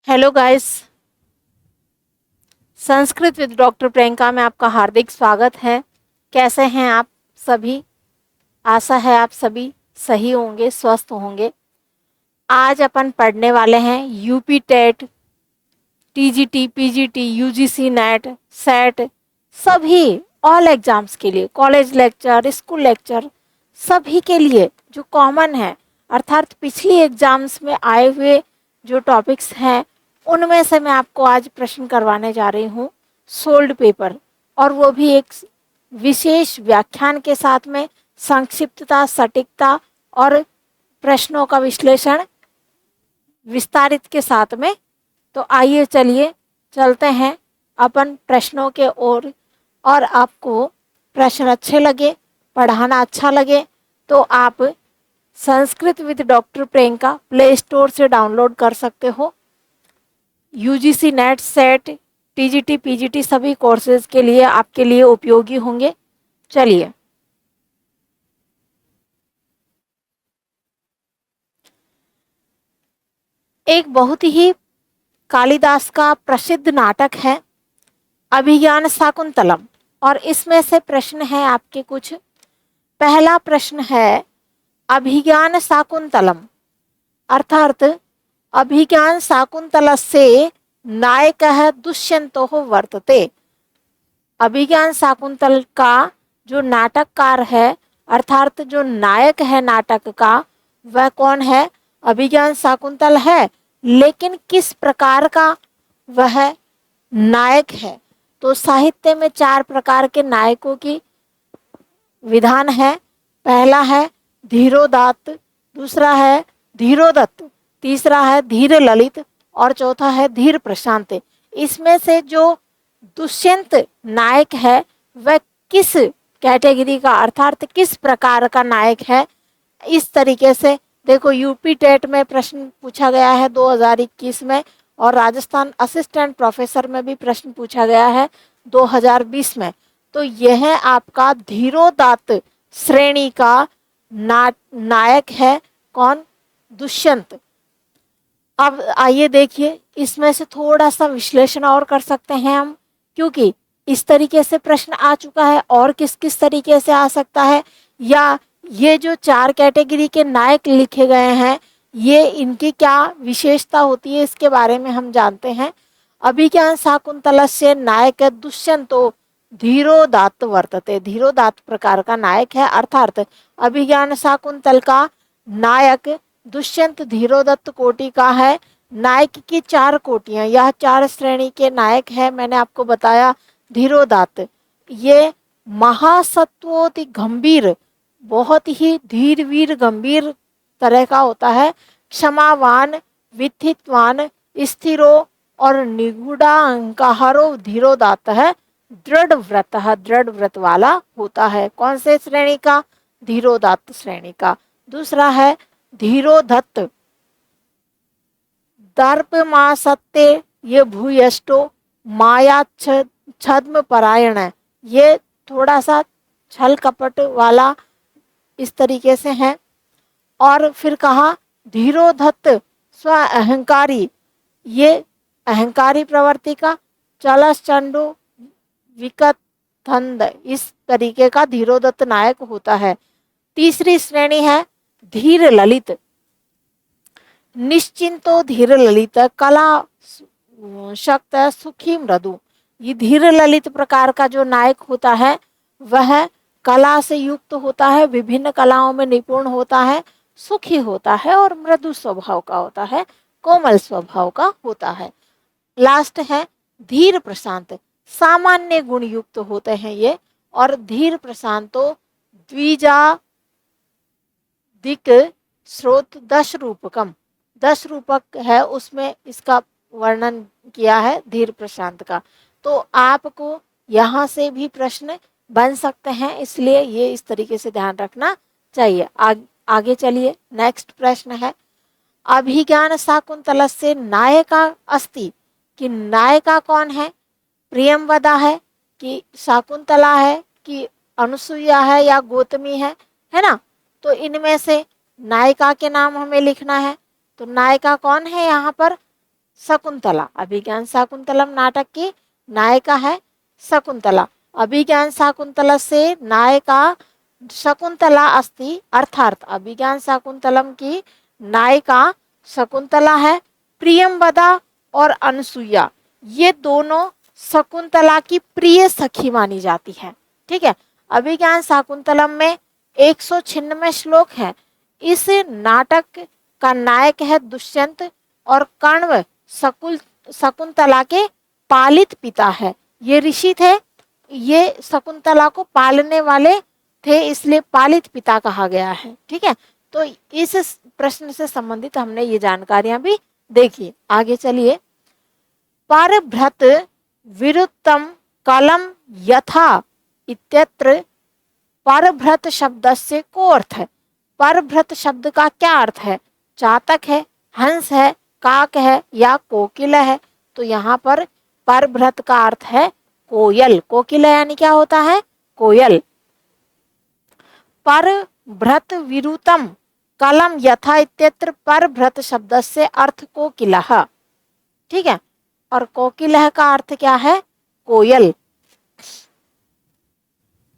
Hello guys. Sanskrit with doctor Priyanka में आपका हार्दिक स्वागत है। कैसे हैं आप सभी? आशा है आप सभी सही होंगे, स्वस्थ होंगे। आज अपन पढ़ने वाले हैं UP TET, TGT, PGT, UGC NET, SET, सभी ऑल एग्जाम्स के लिए, कॉलेज लेक्चर, स्कूल लेक्चर, सभी के लिए जो कॉमन है, अर्थात पिछली एग्जाम्स में आए हुए जो टॉपिक्स हैं उनमें से मैं आपको आज प्रश्न करवाने जा रही हूँ, सोल्ड पेपर, और वो भी एक विशेष व्याख्यान के साथ में, संक्षिप्तता, सटीकता और प्रश्नों का विश्लेषण विस्तारित के साथ में। तो आइए चलिए चलते हैं अपन प्रश्नों के ओर। और आपको प्रश्न अच्छे लगे, पढ़ाना अच्छा लगे तो आप Sanskrit with doctor Priyanka play store से डाउनलोड कर सकते हो। UGC NET, set, TGT, PGT सभी कोर्सेज के लिए आपके लिए उपयोगी होंगे। चलिए, एक बहुत ही कालिदास का प्रसिद्ध नाटक है अभिज्ञान शाकुंतलम, और इसमें से प्रश्न है आपके कुछ। पहला प्रश्न है अभिज्ञान शाकुंतलम अर्थात अभिज्ञान शाकुंतलस्य नायकः दुष्यंतो वर्तते। अभिज्ञान शाकुंतल का जो नाटककार है, अर्थात जो नायक है नाटक का, वह कौन है? अभिज्ञान शाकुंतल है। लेकिन किस प्रकार का वह नायक है? तो साहित्य में 4 प्रकार के नायकों की विधान है। पहला है धीरोदात्त, दूसरा है धीरोदत्त, तीसरा है धीर ललित और चौथा है धीर प्रशांत। इसमें से जो दुष्यंत नायक है वह किस कैटेगरी का, अर्थात किस प्रकार का नायक है? इस तरीके से देखो, यूपी टेट में प्रश्न पूछा गया है 2021 में, और राजस्थान असिस्टेंट प्रोफेसर में भी प्रश्न पूछा गया है 2020 में। तो यह आपका धीरोदात्त श्रेणी का नायक है। कौन? दुष्यंत। अब आइए देखिए, इसमें से थोड़ा सा विश्लेषण और कर सकते हैं हम, क्योंकि इस तरीके से प्रश्न आ चुका है। और किस किस तरीके से आ सकता है, या ये जो 4 कैटेगरी के नायक लिखे गए हैं ये इनकी क्या विशेषता होती है, इसके बारे में हम जानते हैं। अभिज्ञान शाकुंतलस्य नायक दुष्यंतो धीरोदात्त वर्तते। धीरोदात्त प्रकार का नायक है, अर्थात अभिज्ञान शाकुंतल का नायक दुष्यंत धीरोदत्त कोटि का है। नायक की 4 कोटियां, यह 4 श्रेणी के नायक है। मैंने आपको बताया धीरोदात्त, ये महासत्वोति गंभीर, बहुत ही धीर वीर गंभीर तरह का होता है। क्षमावान, वित्थितवान, स्थिरो और निगूढ़ाहंकारो धीरोदात्त है। दृढ़ व्रत, दृढ़ व्रत वाला होता है। कौन से श्रेणी का? धीरोदात्त श्रेणी का। दूसरा है धीरोदत्त, दर्प मासत्य, ये भूयष्टो माया छद्म परायण है, ये थोड़ा सा छल कपट वाला इस तरीके से है। और फिर कहा धीरोदत्त स्व अहंकारी, ये अहंकारी प्रवृत्ति का। चलस चंडो विकथंद, इस तरीके का धीरोदत्त नायक होता है। तीसरी श्रेणी है धीर ललित, निश्चिंतो धीर ललित, कला शक्त सुखी मृदु। ये धीर ललित प्रकार का जो नायक होता है वह कला से युक्त होता है, विभिन्न कलाओं में निपुण होता है, सुखी होता है और मृदु स्वभाव का होता है, कोमल स्वभाव का होता है। लास्ट है धीर प्रशांत, सामान्य गुण युक्त होते हैं ये। और धीर प्रशांतो द्विजा दिक स्रोत 10 रूपकम, 10 रूपक है, उसमें इसका वर्णन किया है धीर प्रशांत का। तो आपको यहाँ से भी प्रश्न बन सकते हैं, इसलिए ये इस तरीके से ध्यान रखना चाहिए। आगे चलिए, नेक्स्ट प्रश्न है अभिज्ञान शाकुंतलस्य नायका अस्ति, कि नायिका कौन है? प्रियंवदा है कि शाकुंतला है कि अनुसुईया है या गौतमी है ना? तो इनमें से नायिका के नाम हमें लिखना है। तो नायिका कौन है यहाँ पर? शकुंतला। अभिज्ञान शाकुंतलम नाटक की नायिका है शकुंतला। अभिज्ञान शाकुंतलस्य नायिका शकुंतला अस्ति, अर्थात अभिज्ञान शाकुंतलम की नायिका शकुंतला है। प्रियंवदा और अनसुईया ये दोनों शकुंतला की प्रिय सखी मानी जाती है। ठीक है। अभिज्ञान शाकुंतलम में 196 श्लोक हैं। इस नाटक का नायक है दुष्यंत और कण्व शकुंतला के पालित पिता है। ये ऋषि थे, ये शकुंतला को पालने वाले थे, इसलिए पालित पिता कहा गया है। ठीक है। तो इस प्रश्न से संबंधित हमने ये जानकारियां भी देखी। आगे चलिए। परभ्रत विरुत्तम कलम यथा इत्यत्र परभ्रत शब्द से को अर्थ है। परभ्रत शब्द का क्या अर्थ है? चातक है, हंस है, काक है या कोकिल है? तो यहाँ पर परभ्रत का अर्थ है कोयल। कोकिल यानी क्या होता है? कोयल। परभ्रत विरुतम कलम यथा इत्यत्र परभ्रत शब्द से अर्थ कोकिलः। ठीक है। और कोकिलः का अर्थ क्या है? कोयल।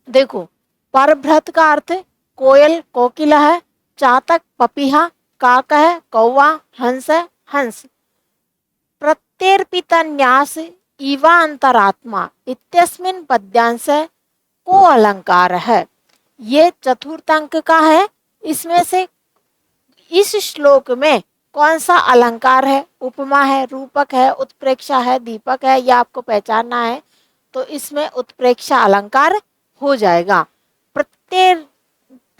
देखो, परभ्रत का अर्थ कोयल, कोकिल है, चातक पपीहा, काक है, कौवा, हंस है, हंस। प्रत्यर्पितन्यास इवा अंतरात्मा इत्यस्मिन् पद्यांश को अलंकार है। ये चतुर्थ अंक का है। इसमें से इस श्लोक में कौन सा अलंकार है? उपमा है, रूपक है, उत्प्रेक्षा है, दीपक है, यह आपको पहचानना है। तो इसमें उत्प्रेक्षा अलंकार हो जाएगा।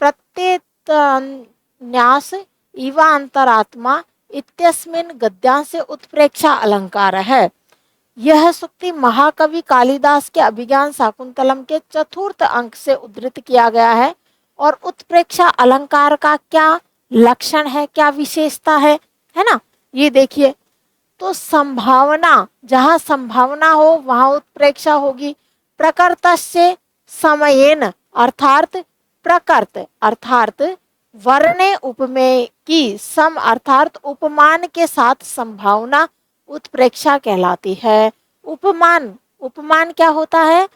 प्रत्येन्यास इवा अंतरात्मा इत्यस्मिन् गद्यांश उत्प्रेक्षा अलंकार है। यह सूक्ति महाकवि कालिदास के अभिज्ञान शाकुंतलम के चतुर्थ अंक से उद्धृत किया गया है। और उत्प्रेक्षा अलंकार का क्या लक्षण है, क्या विशेषता है ना? ये देखिए। तो संभावना, जहां संभावना हो वहां उत्प्रेक्षा होगी। प्रकृतस्य समयेन अर्थात प्रकृत अर्थात वर्णे उपमेय की सम अर्थात उपमान के साथ संभावना उत्प्रेक्षा कहलाती है। उपमान, उपमान क्या होता है?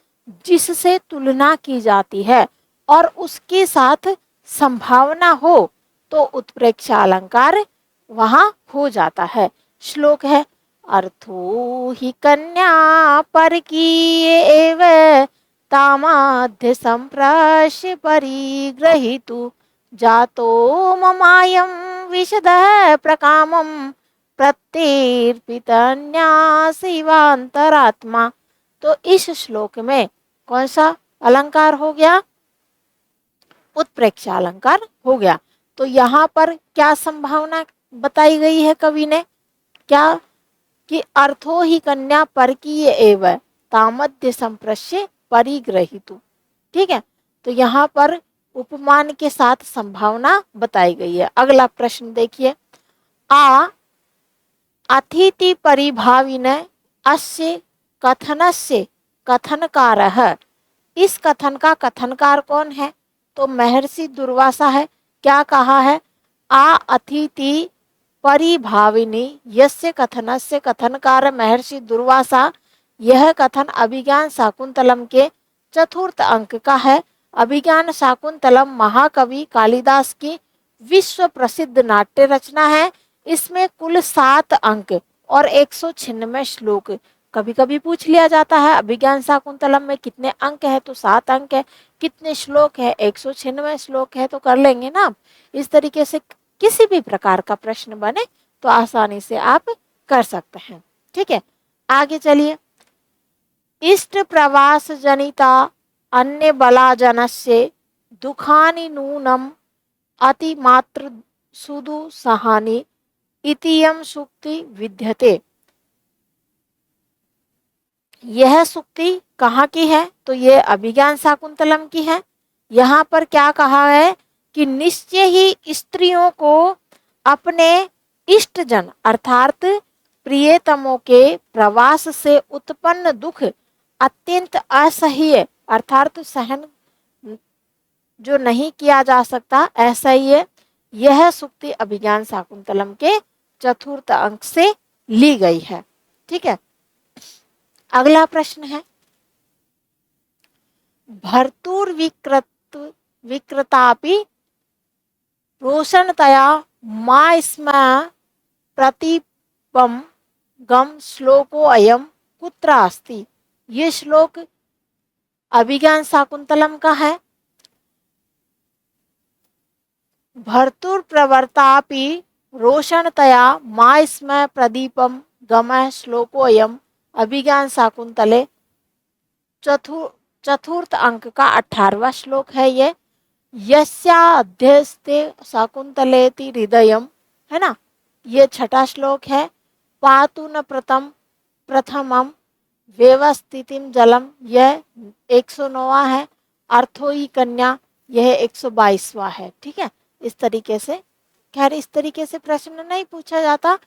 जिससे तुलना की जाती है और उसके साथ संभावना हो तो उत्प्रेक्षा अलंकार वहां हो जाता है। श्लोक है, अर्थो ही कन्या परकीय एव तामाद्य संप्रश्य परिग्रहीतु जातो ममायं विशदः प्रकामं प्रत्यर्पितन्यासीवांतरात्मा। तो इस श्लोक में कौन सा अलंकार हो गया? उत्प्रेक्षा अलंकार हो गया। तो यहाँ पर क्या संभावना बताई गई है कवि ने? क्या कि अर्थो ही कन्या परकीय एव तामद्य संप्रश्य परिग्रहीतु। ठीक है। तो यहाँ पर उपमान के साथ संभावना बताई गई है। अगला प्रश्न देखिए। अतिथि परिभाविन अस्य कथनस्य कथनकारः। इस कथन का कथनकार कौन है? तो महर्षि दुर्वासा है। क्या कहा है? अतिथि परिभाविनी यस्य कथनस्य कथनकार महर्षि दुर्वासा। यह कथन अभिज्ञान शाकुंतलम के चतुर्थ अंक का है। अभिज्ञान शाकुंतलम महाकवि कालिदास की विश्व प्रसिद्ध नाट्य रचना है। इसमें कुल 7 अंक और 196 श्लोक। कभी कभी पूछ लिया जाता है अभिज्ञान शाकुंतलम में कितने अंक है? तो 7 अंक है। कितने श्लोक है? 196 श्लोक है। तो कर लेंगे ना। इस तरीके से किसी भी प्रकार का प्रश्न बने तो आसानी से आप कर सकते हैं। ठीक है। आगे चलिए। इष्ट प्रवास जनिता अन्य बलाजनस्य दुखानि नूनम अतिमात्र सुदु सहानि इतियम सुक्ति विद्यते। यह सुक्ति कहाँ की है? तो ये अभिज्ञान शाकुंतलम की है। यहाँ पर क्या कहा है कि निश्चय ही स्त्रियों को अपने इष्टजन अर्थात प्रियतमों के प्रवास से उत्पन्न दुख अत्यंत असह्य अर्थात सहन जो नहीं किया जा सकता, ऐसा ही है। यह सुक्ति अभिज्ञान शाकुंतलम के चतुर्थ अंक से ली गई है। ठीक है, अगला प्रश्न है, भर्तुर विकृतापि रोशनतया मा स्म प्रतिपम गम श्लोको अयम कुत्र अस्ति। ये श्लोक अभिज्ञान शाकुंतलम का है। भर्तुर प्रवर्तापि रोशनतया मा स्म प्रदीपम गम श्लोको अयम अभिज्ञान शाकुंतले चतुर्थ अंक का 18वां श्लोक है ये। यस्या अध्यस्ते शाकुंतलेति हृदयम, है ना, ये 6ठा श्लोक है। पातु न प्रथमम व्यवस्थितिम जलम, यह 109वां है। अर्थो ही कन्या, यह 122वां है। ठीक है, इस तरीके से, खैर इस तरीके से प्रश्न नहीं पूछा जाता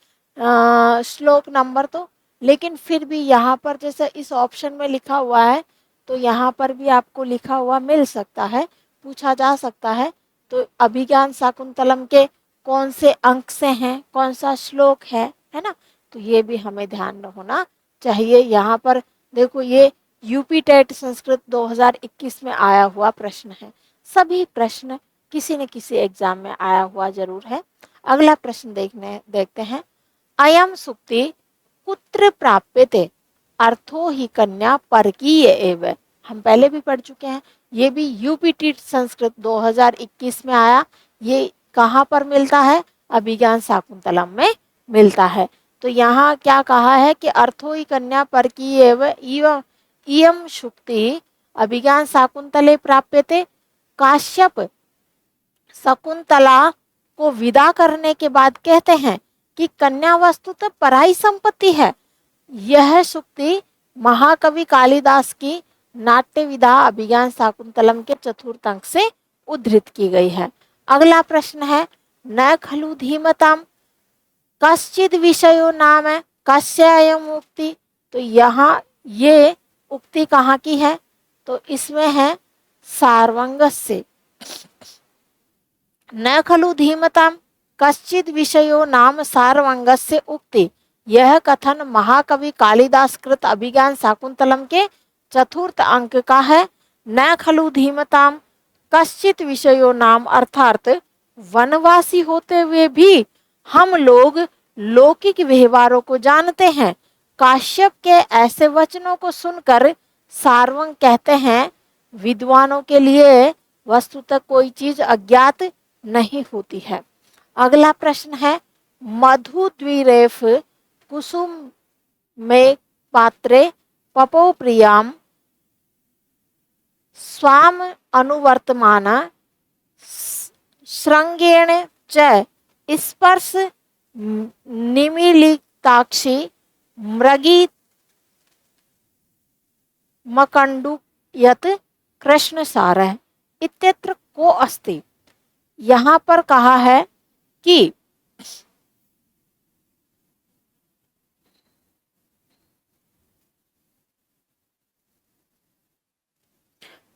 श्लोक नंबर तो, लेकिन फिर भी यहाँ पर जैसे इस ऑप्शन में लिखा हुआ है तो यहाँ पर भी आपको लिखा हुआ मिल सकता है, पूछा जा सकता है। तो अभिज्ञान शाकुंतलम के कौन से अंक से हैं, कौन सा श्लोक है ना, तो ये भी हमें ध्यान होना चाहिए। यहाँ पर देखो, ये यूपी टेट संस्कृत 2021 में आया हुआ प्रश्न है। सभी प्रश्न किसी न किसी एग्जाम में आया हुआ जरूर है। अगला प्रश्न देखते हैं, अयम सुक्ति कुत्र प्राप्यते अर्थो ही कन्या परकीय एव। हम पहले भी पढ़ चुके हैं, ये भी यूपी टेट संस्कृत 2021 में आया। ये कहाँ पर मिलता है, अभिज्ञान शाकुंतलम में मिलता है। तो यहाँ क्या कहा है कि अर्थो ही कन्या परकीय एव इयम शुक्ति अभिज्ञान शाकुंतले प्राप्यते। काश्यप शकुंतला को विदा करने के बाद कहते हैं कि कन्या वस्तु तो पराई संपत्ति है। यह सूक्ति महाकवि कालिदास की नाट्य विधा अभिज्ञान शाकुंतलम के चतुर्थ अंक से उद्धृत की गई है। अगला प्रश्न है, न खलु धीमताम कश्चिद विषयो नाम है कस्यायम उक्ति। तो यहाँ ये उक्ति कहाँ की है, तो इसमें है सारवंगस्य। न खलु धीमताम कश्चिद विषयो नाम सारवंगस्य उक्ति। यह कथन महाकवि कालिदास कृत अभिज्ञान शाकुंतलम के चतुर्थ अंक का है। न खलु धीमताम कश्चित विषयो नाम, अर्थात वनवासी होते हुए भी हम लोग लौकिक व्यवहारों को जानते हैं। काश्यप के ऐसे वचनों को सुनकर सारवंग कहते हैं, विद्वानों के लिए वस्तुतः कोई चीज अज्ञात नहीं होती है। अगला प्रश्न है, मधु द्विरेफ कुसुम में पात्रे पपो प्रियाम स्वाम अनुवर्तमान श्रृंगेण च स्पर्श निमीलिताक्षी मृगी मकंडु यत कृष्ण सारः इत्यत्र को अस्ति। यहाँ पर कहा है कि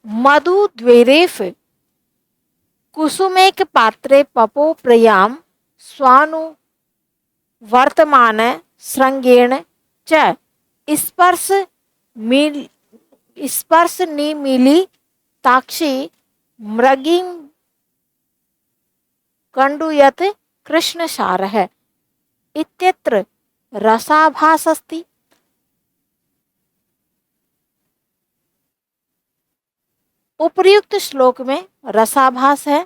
मधु द्वेरेफ कुसुमेक पात्रे पपो प्रयाम स्वानु वर्तमान श्रृंगेण च स्पर्श निमीली ताक्षी मृगिम कंडुयत कृष्ण सारः इत्यत्र रसाभास अस्ति। उपर्युक्त श्लोक में रसाभास है।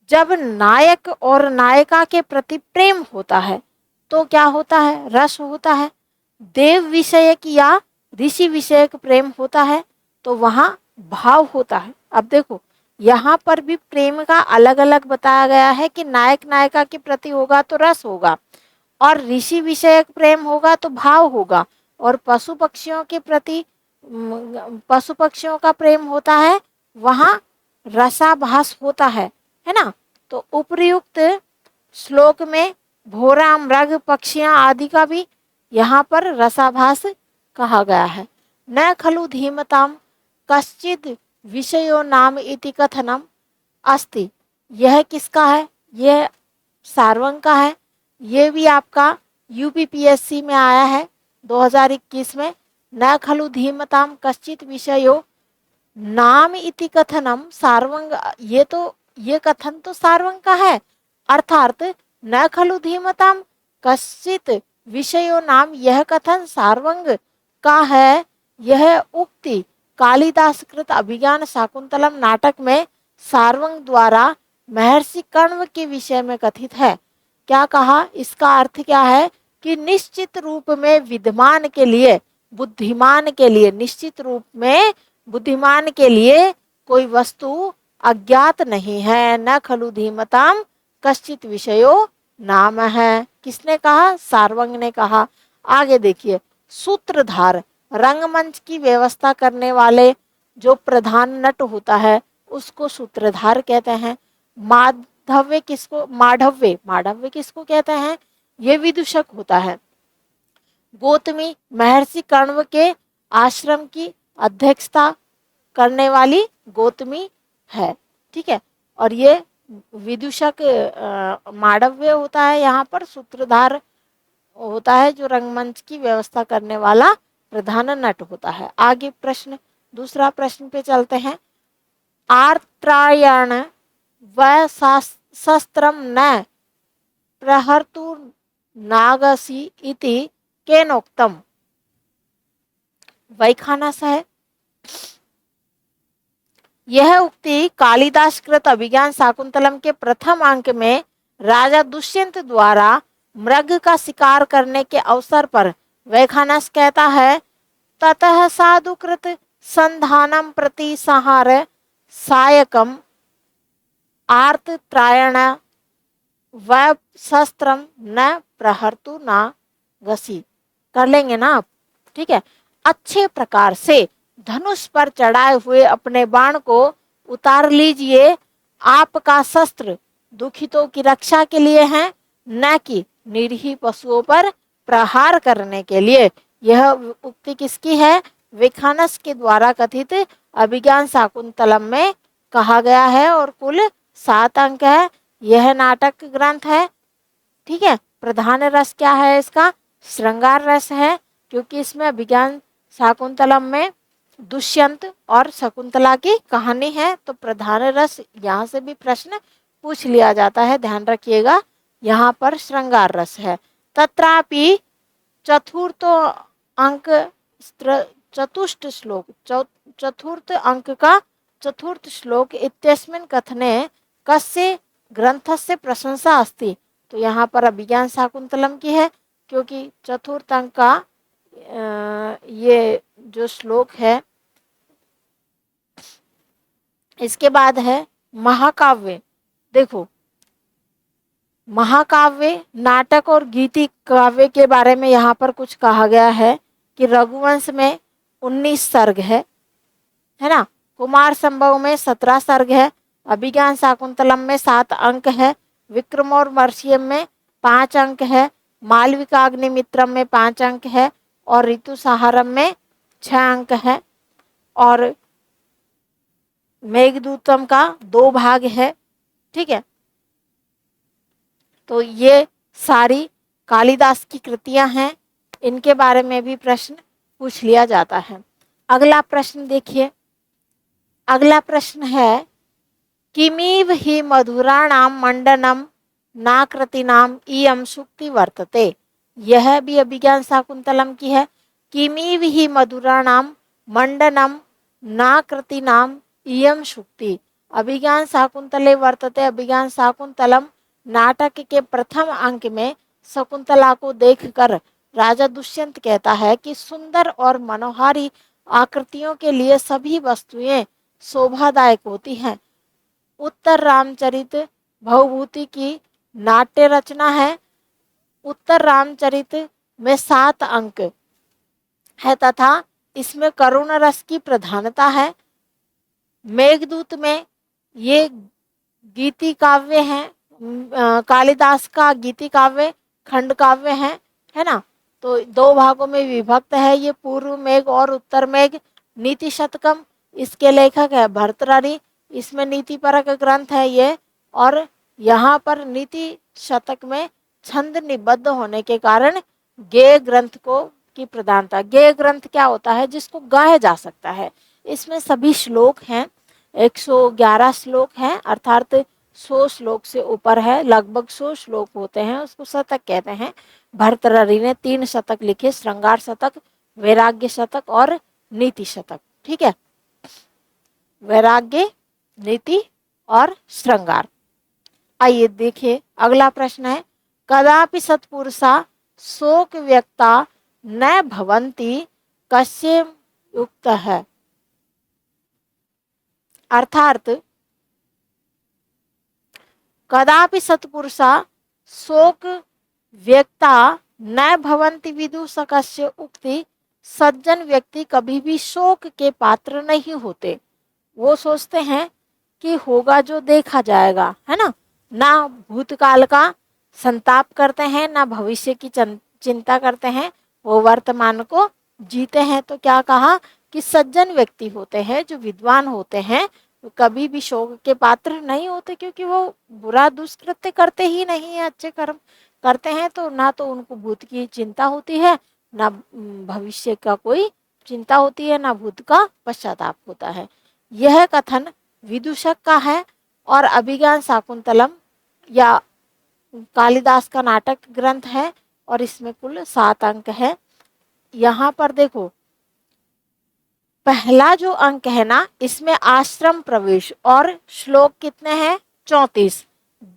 जब नायक और नायिका के प्रति प्रेम होता है तो क्या होता है, रस होता है। देव विषयक या ऋषि विषयक प्रेम होता है तो वहाँ भाव होता है। अब देखो, यहाँ पर भी प्रेम का अलग अलग बताया गया है कि नायक नायिका के प्रति होगा तो रस होगा, और ऋषि विषयक प्रेम होगा तो भाव होगा, और पशु पक्षियों के प्रति पशु पक्षियों का प्रेम होता है, वहाँ रसाभास होता है ना। तो उपर्युक्त श्लोक में भोरा मृग पक्षियां आदि का भी यहाँ पर रसाभास कहा गया है। न खलु धीमताम कश्चिद विषयो नाम इति कथनम अस्ति। यह किसका है, यह सारवंग का है। ये भी आपका यूपीपीएससी में आया है 2021 में। न खलु धीमताम कश्चित विषयो नाम इति कथनम सार्वंग। ये कथन तो सार्वंग का है, अर्थात न खलु धीमताम कश्चित विषयो नाम, यह कथन सार्वंग का है। यह उक्ति कालिदास कृत अभिज्ञान शाकुंतलम नाटक में सार्वंग द्वारा महर्षि कण्व के विषय में कथित है। क्या कहा? इसका अर्थ क्या है कि निश्चित रूप में विद्यमान के लिए, बुद्धिमान के लिए, निश्चित रूप में बुद्धिमान के लिए कोई वस्तु अज्ञात नहीं है। न खलु धीमताम कश्चित विषयो नाम है। किसने कहा? सार्वंग ने कहा। आगे देखिए, सूत्रधार, रंगमंच की व्यवस्था करने वाले जो प्रधान नट होता है उसको सूत्रधार कहते हैं। माधव्य किसको कहते हैं? ये विदूषक होता है। गौतमी महर्षि कण्व के आश्रम की अध्यक्षता करने वाली गौतमी है, ठीक है। और ये विदूषक मांडव्य होता है, यहाँ पर सूत्रधार होता है जो रंगमंच की व्यवस्था करने वाला प्रधान नट होता है। आगे प्रश्न, दूसरा प्रश्न पे चलते हैं। आर्त्रायण व शस्त्रम न प्रहर्तु नागसी इति केनोक्तम। वैखानस है। यह उक्ति कालिदास कृत अभिज्ञान शाकुंतलम के प्रथम अंक में राजा दुष्यंत द्वारा मृग का शिकार करने के अवसर पर वैखानस कहता है, ततः साधुकृत संधानम प्रति संहार सायकम आर्त त्रायण व शस्त्रम न प्रहर्तु न घसी। कर लेंगे ना आप, ठीक है। अच्छे प्रकार से धनुष पर चढ़ाए हुए अपने बाण को उतार लीजिए। आपका शस्त्र दुखितों की रक्षा के लिए है, न कि निरीह पशुओं पर प्रहार करने के लिए। यह उक्ति किसकी है? वैखानस के द्वारा कथित अभिज्ञान शाकुंतलम में कहा गया है और कुल 7 अंक है। यह नाटक ग्रंथ है, ठीक है। प्रधान रस क्या है इसका? श्रृंगार रस है, क्योंकि इसमें अभिज्ञान शाकुंतलम में दुष्यंत और शकुंतला की कहानी है। तो प्रधान रस, यहाँ से भी प्रश्न पूछ लिया जाता है, ध्यान रखिएगा। यहाँ पर श्रृंगार रस है। तत्रापि चतुर्थो अंक चतुष्ट श्लोक, चतुर्थ अंक का चतुर्थ श्लोक इत्यस्मिन् कथने कस्य ग्रंथस्य प्रशंसा अस्ति। तो यहाँ पर अभिज्ञान शाकुंतलम की है, क्योंकि चतुर्थ अंक का ये जो श्लोक है, इसके बाद है महाकाव्य। देखो, महाकाव्य नाटक और गीति काव्य के बारे में यहाँ पर कुछ कहा गया है कि रघुवंश में 19 सर्ग है ना। कुमार संभव में 17 सर्ग है। अभिज्ञान शाकुंतलम में 7 अंक है। विक्रम और मर्सियम में 5 अंक है। मालविकाग्निमित्रम में 5 अंक है और ऋतुसाहारम में 6 अंक है। और मेघदूतम का 2 भाग है, ठीक है। तो ये सारी कालिदास की कृतियां हैं, इनके बारे में भी प्रश्न पूछ लिया जाता है। अगला प्रश्न देखिए, अगला प्रश्न है किमीव ही मधुराणाम मंडनम नाकृतिनाम इयम सुक्ति वर्तते। यह भी अभिज्ञान शाकुंतलम की है। किमीव ही मधुराणाम मंडनम नाकृतिनाम इयम सुक्ति। अभिज्ञान शाकुंतले वर्तते। अभिज्ञान शाकुंतलम नाटक के प्रथम अंक में शकुंतला को देखकर राजा दुष्यंत कहता है कि सुंदर और मनोहारी आकृतियों के लिए सभी वस्तुएं शोभादायक होती हैं। उत्तर रामचरित भवभूति की नाट्य रचना है। उत्तर रामचरित में 7 अंक है तथा इसमें करुण रस की प्रधानता है। मेघदूत में ये गीति काव्य हैं, कालिदास का गीति काव्य खंड काव्य है ना। तो 2 भागों में विभक्त है ये, पूर्व मेघ और उत्तर मेघ। नीति शतकम, इसके लेखक है भर्तृहरि। इसमें नीति परक ग्रंथ है ये। और यहाँ पर नीति शतक में छंद निबद्ध होने के कारण गेय ग्रंथ को की प्रधानता। गेय ग्रंथ क्या होता है? जिसको गाया जा सकता है। इसमें सभी श्लोक हैं, 111 श्लोक हैं, अर्थात 100 श्लोक से ऊपर है, लगभग 100 श्लोक होते हैं, उसको शतक कहते हैं। भर्तृहरि ने 3 शतक लिखे, श्रृंगार शतक, वैराग्य शतक और नीति शतक। ठीक है, वैराग्य, नीति और श्रृंगार। आइए देखिए अगला प्रश्न है, कदापि सत्पुरुषा शोक व्यक्ता न भवन्ति कस्य युक्त है। अर्थात कदापि सत्पुरुषा शोक व्यक्ता न भवन्ति विदूषकस्य उक्ति। सज्जन व्यक्ति कभी भी शोक के पात्र नहीं होते। वो सोचते हैं कि होगा जो देखा जाएगा, है ना भूतकाल का संताप करते हैं, ना भविष्य की चिंता करते हैं, वो वर्तमान को जीते हैं। तो क्या कहा कि सज्जन व्यक्ति होते हैं, जो विद्वान होते हैं, कभी भी शोक के पात्र नहीं होते, क्योंकि वो बुरा दुष्कृत्य करते ही नहीं है, अच्छे कर्म करते हैं। तो ना तो उनको भूत की चिंता होती है, ना भविष्य का कोई चिंता होती है, ना भूत का पश्चाताप होता है। यह कथन विदूषक का है और अभिज्ञान शाकुंतलम या कालिदास का नाटक ग्रंथ है और इसमें कुल 7 अंक है। यहाँ पर देखो, पहला जो अंक है ना, इसमें आश्रम प्रवेश और श्लोक कितने हैं? 34।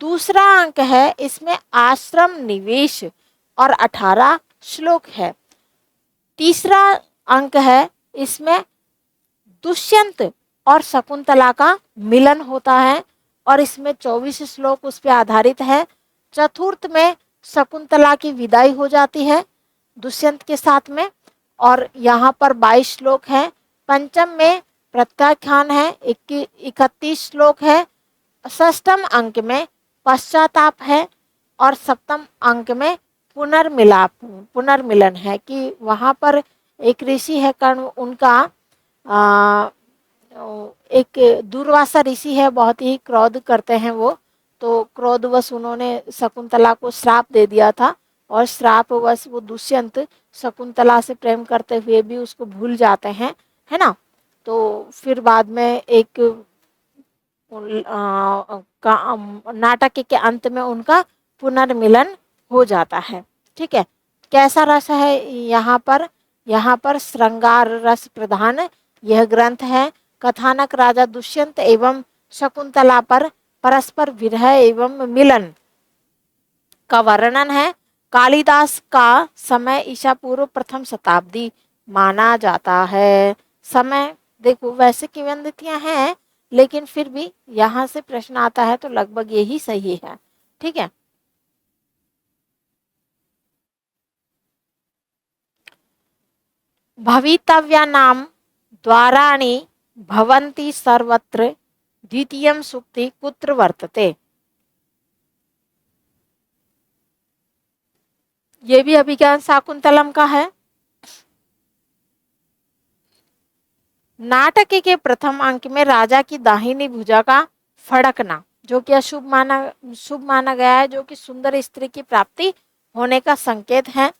दूसरा अंक है, इसमें आश्रम निवेश और 18 श्लोक है। तीसरा अंक है, इसमें दुष्यंत और शकुंतला का मिलन होता है और इसमें 24 श्लोक उस पर आधारित है। चतुर्थ में शकुंतला की विदाई हो जाती है दुष्यंत के साथ में और यहाँ पर 22 श्लोक है। पंचम में प्रत्याख्यान है, 31 श्लोक है। षष्ठम अंक में पश्चाताप है और सप्तम अंक में पुनर्मिलन है कि वहाँ पर एक ऋषि है कर्ण, उनका एक दुर्वासा ऋषि है, बहुत ही क्रोध करते हैं वो, तो क्रोधवश उन्होंने शकुंतला को श्राप दे दिया था और श्रापवश वो दुष्यंत शकुंतला से प्रेम करते हुए भी उसको भूल जाते हैं, है ना। तो फिर बाद में एक नाटक के अंत में उनका पुनर्मिलन हो जाता है। ठीक है, कैसा रस है यहाँ पर? यहाँ पर श्रृंगार रस प्रधान यह ग्रंथ है। कथानक राजा दुष्यंत एवं शकुंतला पर परस्पर विरह एवं मिलन का वर्णन है। कालिदास का समय ईसा पूर्व प्रथम शताब्दी माना जाता है। समय देखो वैसे किंवदंतियां हैं, लेकिन फिर भी यहाँ से प्रश्न आता है तो लगभग यही सही है। ठीक है, भवितव्यानां द्वाराणि भवन्ति सर्वत्र द्वितीयं सूक्ति कुत्र वर्तते। ये भी अभिज्ञान शाकुंतलम का है। नाटक के प्रथम अंक में राजा की दाहिनी भुजा का फड़कना, जो कि शुभ माना गया है, जो कि सुंदर स्त्री की प्राप्ति होने का संकेत है।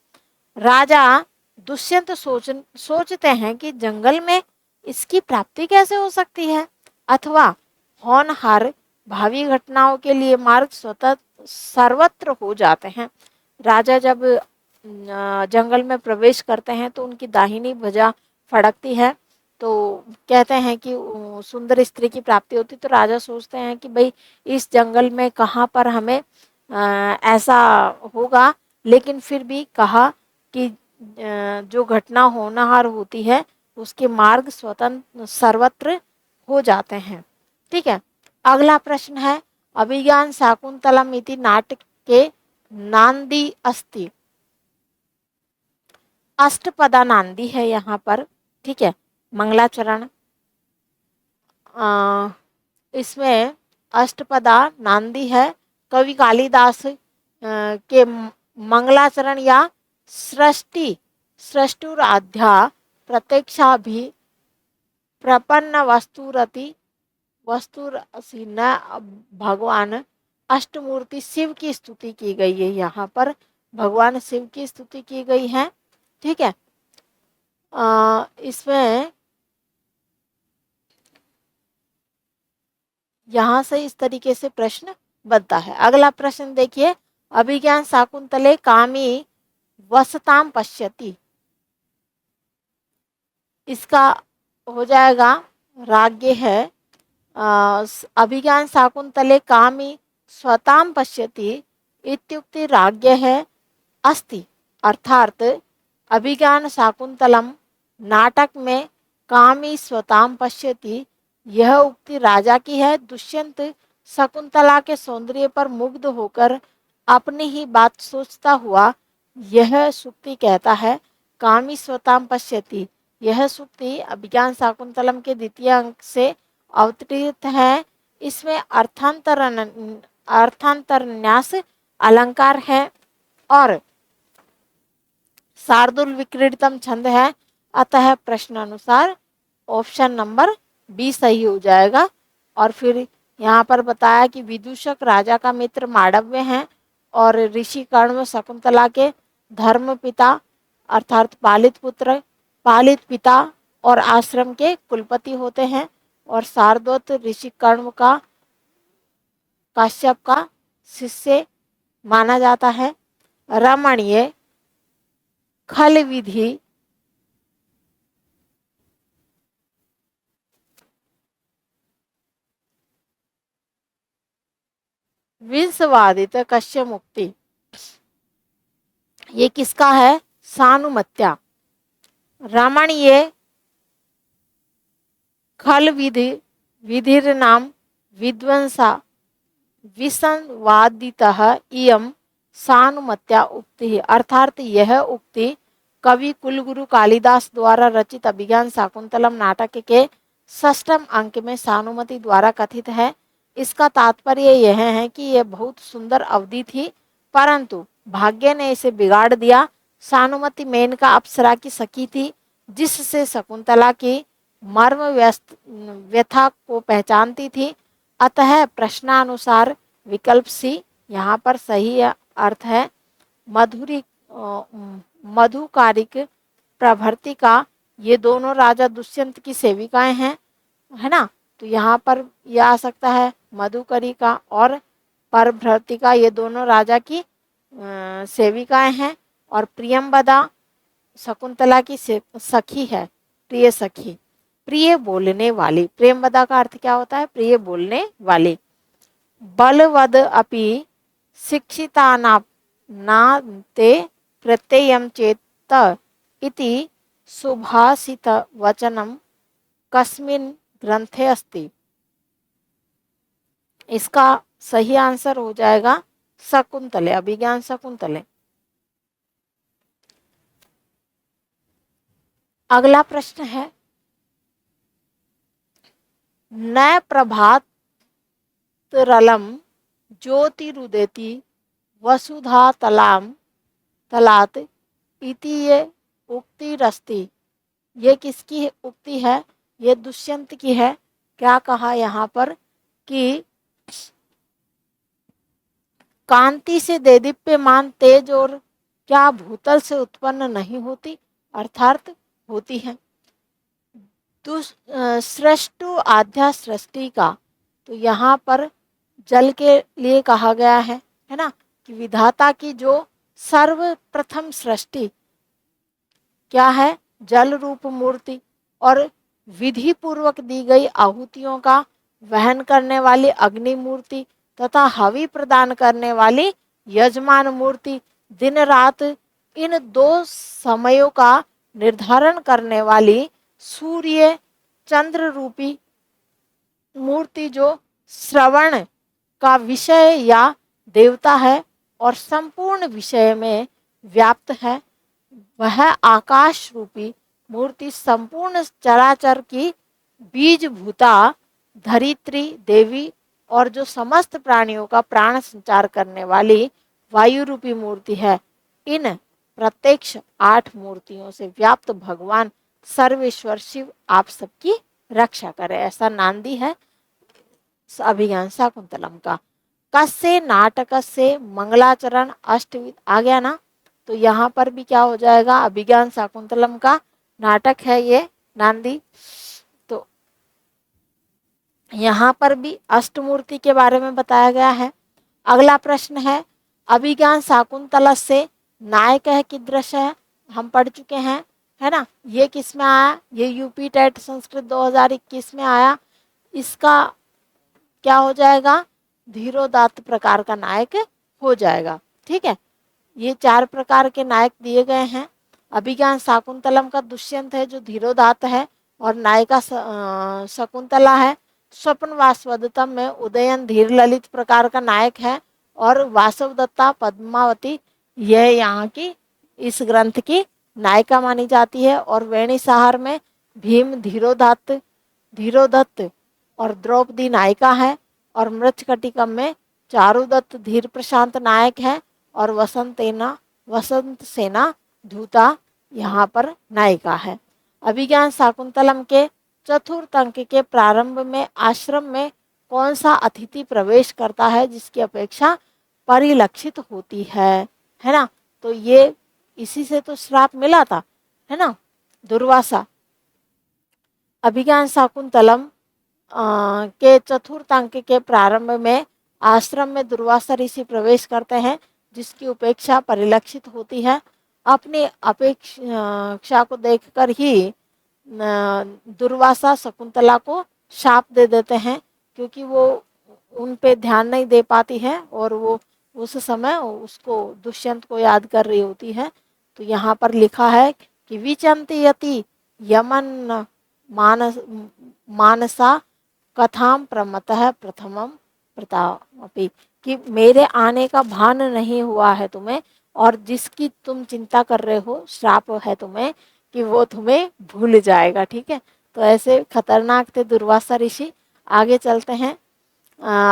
राजा दुष्यंत सोचते हैं कि जंगल में इसकी प्राप्ति कैसे हो सकती है, अथवा होनहार भावी घटनाओं के लिए मार्ग स्वतः सर्वत्र हो जाते हैं। राजा जब जंगल में प्रवेश करते हैं तो उनकी दाहिनी भुजा फड़कती है, तो कहते हैं कि सुंदर स्त्री की प्राप्ति होती। तो राजा सोचते हैं कि भाई इस जंगल में कहाँ पर हमें ऐसा होगा, लेकिन फिर भी कहा कि जो घटना होनहार होती है उसके मार्ग स्वतंत्र सर्वत्र हो जाते हैं। ठीक है, अगला प्रश्न है, अभिज्ञान शाकुंतलम इति नाटक के नांदी अस्ति। अष्टपदा नांदी है यहाँ पर। ठीक है, मंगलाचरण, इसमें अष्टपदा नांदी है। कवि कालिदास के मंगलाचरण या सृष्टुराध्या प्रत्यक्षा भी प्रपन्न वस्तुरसी न भगवान अष्टमूर्ति शिव की स्तुति की गई है, यहाँ पर भगवान शिव की स्तुति की गई है। ठीक है, इसमें यहाँ से इस तरीके से प्रश्न बनता है। अगला प्रश्न देखिए, अभिज्ञान शाकुंतले कामी वसताम पश्यति, इसका हो जाएगा राज्य है अभिज्ञान शाकुंतले कामी स्वताम पश्यति इत्युक्ति राज्य है अस्ति, अर्थात अभिज्ञान शाकुंतलम नाटक में कामी स्वताम पश्यति यह उक्ति राजा की है। दुष्यंत शकुंतला के सौंदर्य पर मुग्ध होकर अपनी ही बात सोचता हुआ यह सूक्ति कहता है कामी स्वताम पश्यति। यह सूक्ति अभिज्ञान शाकुंतलम के द्वितीय अंक से अवतरित है। इसमें अर्थांतरन्यास अलंकार है और शार्दुल विक्रीडितम छंद है, अतः प्रश्न अनुसार ऑप्शन नंबर बी सही हो जाएगा। और फिर यहाँ पर बताया कि विदूषक राजा का मित्र मांडव्य हैं और ऋषि कर्ण शकुंतला के धर्म पिता अर्थात पालित पिता और आश्रम के कुलपति होते हैं। और शार्दूल ऋषि कर्ण का काश्यप का शिष्य माना जाता है। रमणीय खल विधि विंशवादित कश्य मुक्ति, ये किसका है? सानुमत्या। रमणीय खल विधिर नाम विद्वंसा विसंवादितः इयं सानुमत्या उक्ति, अर्थात यह उक्ति कवि कुलगुरु कालिदास द्वारा रचित अभिज्ञान शाकुंतलम नाटक के 6वें अंक में सानुमति द्वारा कथित है। इसका तात्पर्य यह है कि यह बहुत सुंदर अवधि थी, परंतु भाग्य ने इसे बिगाड़ दिया। सानुमति मेनका अप्सरा की सखी थी, जिससे शकुंतला की मर्म व्यथा को पहचानती थी। अतः प्रश्नानुसार विकल्प सी यहाँ पर सही अर्थ है। मधुकारिक प्रभृति का ये दोनों राजा दुष्यंत की सेविकाएं हैं, है ना। तो यहाँ पर यह आ सकता है मधुकरी का और परभृति का, ये दोनों राजा की सेविकाएं हैं। और प्रियंवदा शकुंतला की सखी है, प्रिय सखी, प्रिय बोलने वाली। प्रेमवदा का अर्थ क्या होता है? प्रिय बोलने वाली। बलवद अपि शिक्षितानाते प्रत्ययं चेत इति सुभाषित वचनम कस्मिन् ग्रंथे अस्ति, इसका सही आंसर हो जाएगा शकुंतले, अभिज्ञान शकुंतले। अगला प्रश्न है, न प्रभात रलम ज्योतिरुदेति वसुधा तलात इति ये उक्तिरस्ति, ये किसकी उक्ति है? ये दुष्यंत की है। क्या कहा यहाँ पर कि कांति से देदीप्यमान तेज और क्या भूतल से उत्पन्न नहीं होती? अर्थात होती है। सृष्टु आध्या सृष्टि का, तो यहाँ पर जल के लिए कहा गया है ना, कि विधाता की जो सर्वप्रथम सृष्टि क्या है? जल रूप मूर्ति और विधि पूर्वक दी गई आहुतियों का वहन करने वाली अग्नि मूर्ति तथा हवि प्रदान करने वाली यजमान मूर्ति, दिन रात इन दो समयों का निर्धारण करने वाली सूर्य चंद्र रूपी मूर्ति जो श्रवण का विषय या देवता है और संपूर्ण विषय में व्याप्त है, वह आकाश रूपी मूर्ति संपूर्ण चराचर की बीज भूता धरित्री देवी और जो समस्त प्राणियों का प्राण संचार करने वाली वायु रूपी मूर्ति है। इन प्रत्यक्ष 8 मूर्तियों से व्याप्त भगवान सर्वेश्वर शिव आप सबकी रक्षा करे, ऐसा नांदी है अभिज्ञान शाकुंतलम का। कस्य नाटकस्य मंगलाचरण अष्टविध आ गया ना। तो यहाँ पर भी क्या हो जाएगा, अभिज्ञान शाकुंतलम का नाटक है ये नांदी। तो यहाँ पर भी अष्टमूर्ति के बारे में बताया गया है। अगला प्रश्न है, अभिज्ञान शाकुंतल से नायक है कीदृश है, हम पढ़ चुके हैं, है ना। ये किस में आया, ये यूपी टेट संस्कृत 2021 में आया। इसका क्या हो जाएगा, धीरोदात्त प्रकार का नायक हो जाएगा। ठीक है, ये 4 प्रकार के नायक दिए गए हैं। अभिज्ञान शाकुंतलम का दुष्यंत है जो धीरोदात्त है, और नायिका शकुंतला है। स्वप्न वासवदत्तम में उदयन धीर ललित प्रकार का नायक है, और वासवदत्ता पद्मावती यह यहाँ की इस ग्रंथ की नायिका मानी जाती है। और वेणी सहार में भीम धीरोदत्त और द्रौपदी नायिका है। और मृच्छकटिकम में चारुदत्त धीर प्रशांत नायक है, और वसंत सेना धूता यहाँ पर नायिका है। अभिज्ञान शाकुंतलम के चतुर्थ अंक के प्रारंभ में आश्रम में कौन सा अतिथि प्रवेश करता है जिसकी अपेक्षा परिलक्षित होती है ना। तो ये इसी से तो श्राप मिला था, है ना, दुर्वासा। अभिज्ञान शाकुंतलम के चतुर्थ अंक के प्रारंभ में आश्रम में दुर्वासा ऋषि प्रवेश करते हैं जिसकी उपेक्षा परिलक्षित होती है। अपनी अपेक्षा को देखकर ही दुर्वासा शकुंतला को शाप दे देते हैं, क्योंकि वो उन पे ध्यान नहीं दे पाती है और वो उस समय उसको दुष्यंत को याद कर रही होती है। तो यहाँ पर लिखा है कि विचंति यति यमन मानसा कथाम प्रमतः प्रथमम प्रतापि, कि मेरे आने का भान नहीं हुआ है तुम्हें, और जिसकी तुम चिंता कर रहे हो, श्राप है तुम्हें कि वो तुम्हें भूल जाएगा। ठीक है, तो ऐसे खतरनाक थे दुर्वासा ऋषि। आगे चलते हैं।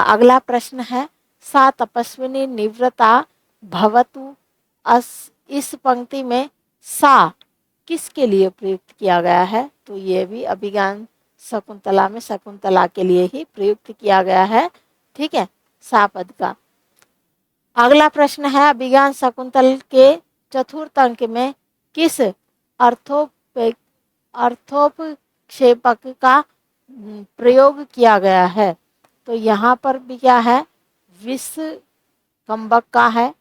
अगला प्रश्न है, सा तपस्विनी निवृत्ता भवतु। इस पंक्ति में सा किसके लिए प्रयुक्त किया गया है, तो ये भी अभिज्ञान शकुंतला में शकुंतला के लिए ही प्रयुक्त किया गया है। ठीक है, सा पद का। अगला प्रश्न है, अभिज्ञान शकुंतल के चतुर्थ अंक में किस अर्थोपक्षेपक का प्रयोग किया गया है, तो यहाँ पर भी क्या है, विषकंबक का है।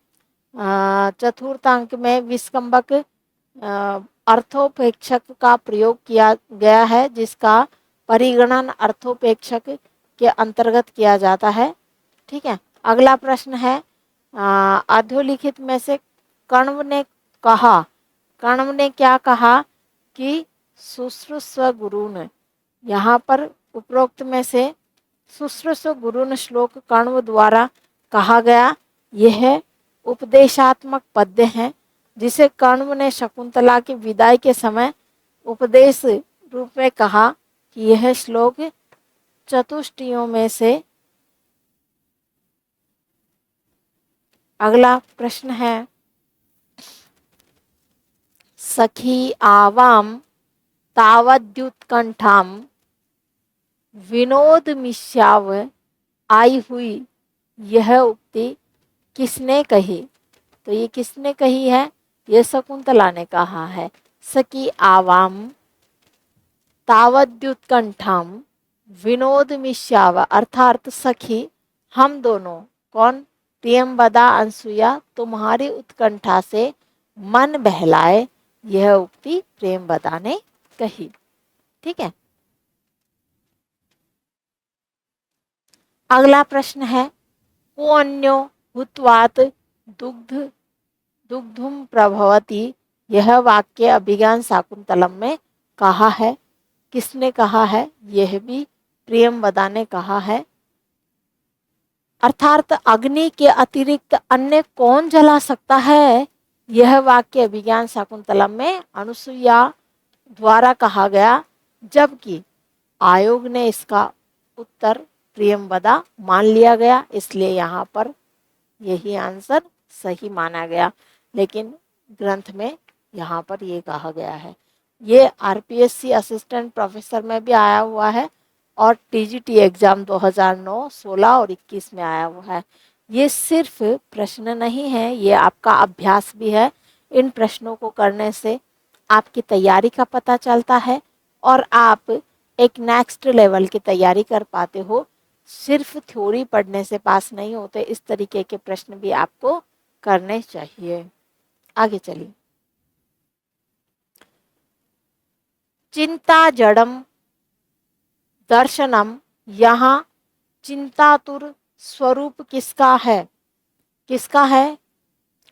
चतुर्थ अंक में विषकंबक अर्थोपेक्षक का प्रयोग किया गया है, जिसका परिगणन अर्थोपेक्षक के अंतर्गत किया जाता है। ठीक है, अगला प्रश्न है, अधोलिखित में से कण्व ने क्या कहा कि शुश्रूषव गुरुन, यहाँ पर उपरोक्त में से शुश्रूषव गुरुन श्लोक कण्व द्वारा कहा गया। यह उपदेशात्मक पद्य है जिसे कण्व ने शकुंतला की विदाई के समय उपदेश रूप में कहा कि यह श्लोक चतुष्टियों में से। अगला प्रश्न है, सखी आवाम तावद्युत्कंठाम विनोद मिश्याव आई हुई, यह उक्ति किसने कही, तो ये किसने कही है, ये शकुंतला ने कहा है। सखी आवाम तावद्युत्कंठाम विनोद मिश्याव, अर्थात सखी हम दोनों, कौन, प्रियंवदा अनसुया, तुम्हारी उत्कंठा से मन बहलाए, यह उक्ति प्रेमवदा ने कही। ठीक है, अगला प्रश्न है, को अन्यो हुत्वात दुग्धुम प्रभवती, यह वाक्य अभिज्ञान शाकुंतलम में कहा है, किसने कहा है, यह भी प्रियंवदा ने कहा है। अर्थात अग्नि के अतिरिक्त अन्य कौन जला सकता है, यह वाक्य अभिज्ञान शाकुंतलम में अनुसुईया द्वारा कहा गया, जबकि आयोग ने इसका उत्तर प्रियंवदा मान लिया गया, इसलिए यहाँ पर यही आंसर सही माना गया। लेकिन ग्रंथ में यहाँ पर ये कहा गया है। ये आरपीएससी असिस्टेंट प्रोफेसर में भी आया हुआ है, और टीजीटी एग्जाम 2009, 16 और 21 में आया हुआ है। ये सिर्फ प्रश्न नहीं है, ये आपका अभ्यास भी है। इन प्रश्नों को करने से आपकी तैयारी का पता चलता है और आप एक नेक्स्ट लेवल की तैयारी कर पाते हो। सिर्फ थ्योरी पढ़ने से पास नहीं होते, इस तरीके के प्रश्न भी आपको करने चाहिए। आगे चलिए। चिंता जड़म दर्शनम, यहाँ चिंतातुर स्वरूप किसका है? किसका है?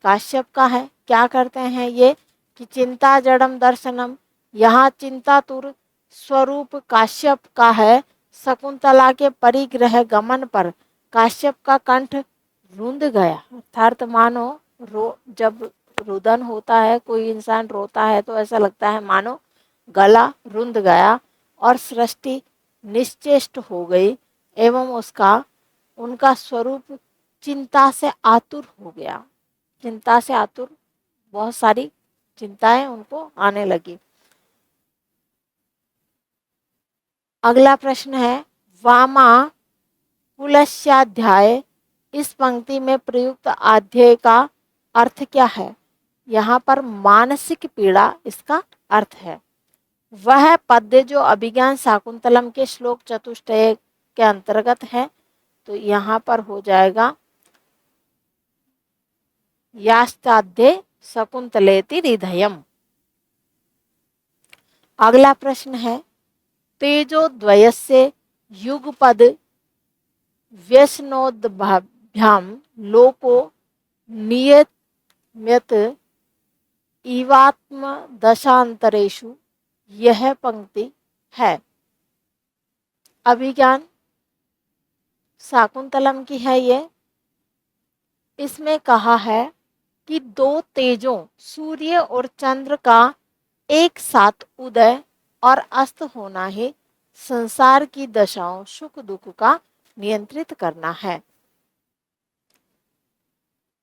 काश्यप का है। क्या करते हैं ये कि चिंता जड़म दर्शनम, यहाँ चिंतातुर स्वरूप काश्यप का है। शकुंतला के परिग्रह गमन पर काश्यप का कंठ रुंध गया। अर्थात मानो जब रुदन होता है, कोई इंसान रोता है तो ऐसा लगता है मानो गला रुंध गया और सृष्टि निश्चेष्ट हो गई एवं उनका स्वरूप चिंता से आतुर हो गया। चिंता से आतुर, बहुत सारी चिंताएं उनको आने लगी। अगला प्रश्न है वामा पुलस्याध्याय, इस पंक्ति में प्रयुक्त अध्याय का अर्थ क्या है? यहाँ पर मानसिक पीड़ा इसका अर्थ है। वह पद्य जो अभिज्ञान शाकुंतलम के श्लोक चतुष्टय के अंतर्गत है, तो यहाँ पर हो जाएगा यास्ताद्य शकुंतलेति हृदयम। अगला प्रश्न है तेजो द्वयस्य युगपद व्यसनोद्भ्याम लोको नियम्यत इवात्म दशांतरेषु, यह पंक्ति है। अभिज्ञान शाकुंतलम की है ये। इसमें कहा है कि दो तेजों सूर्य और चंद्र का एक साथ उदय और अस्त होना ही संसार की दशाओं सुख दुख का नियंत्रित करना है।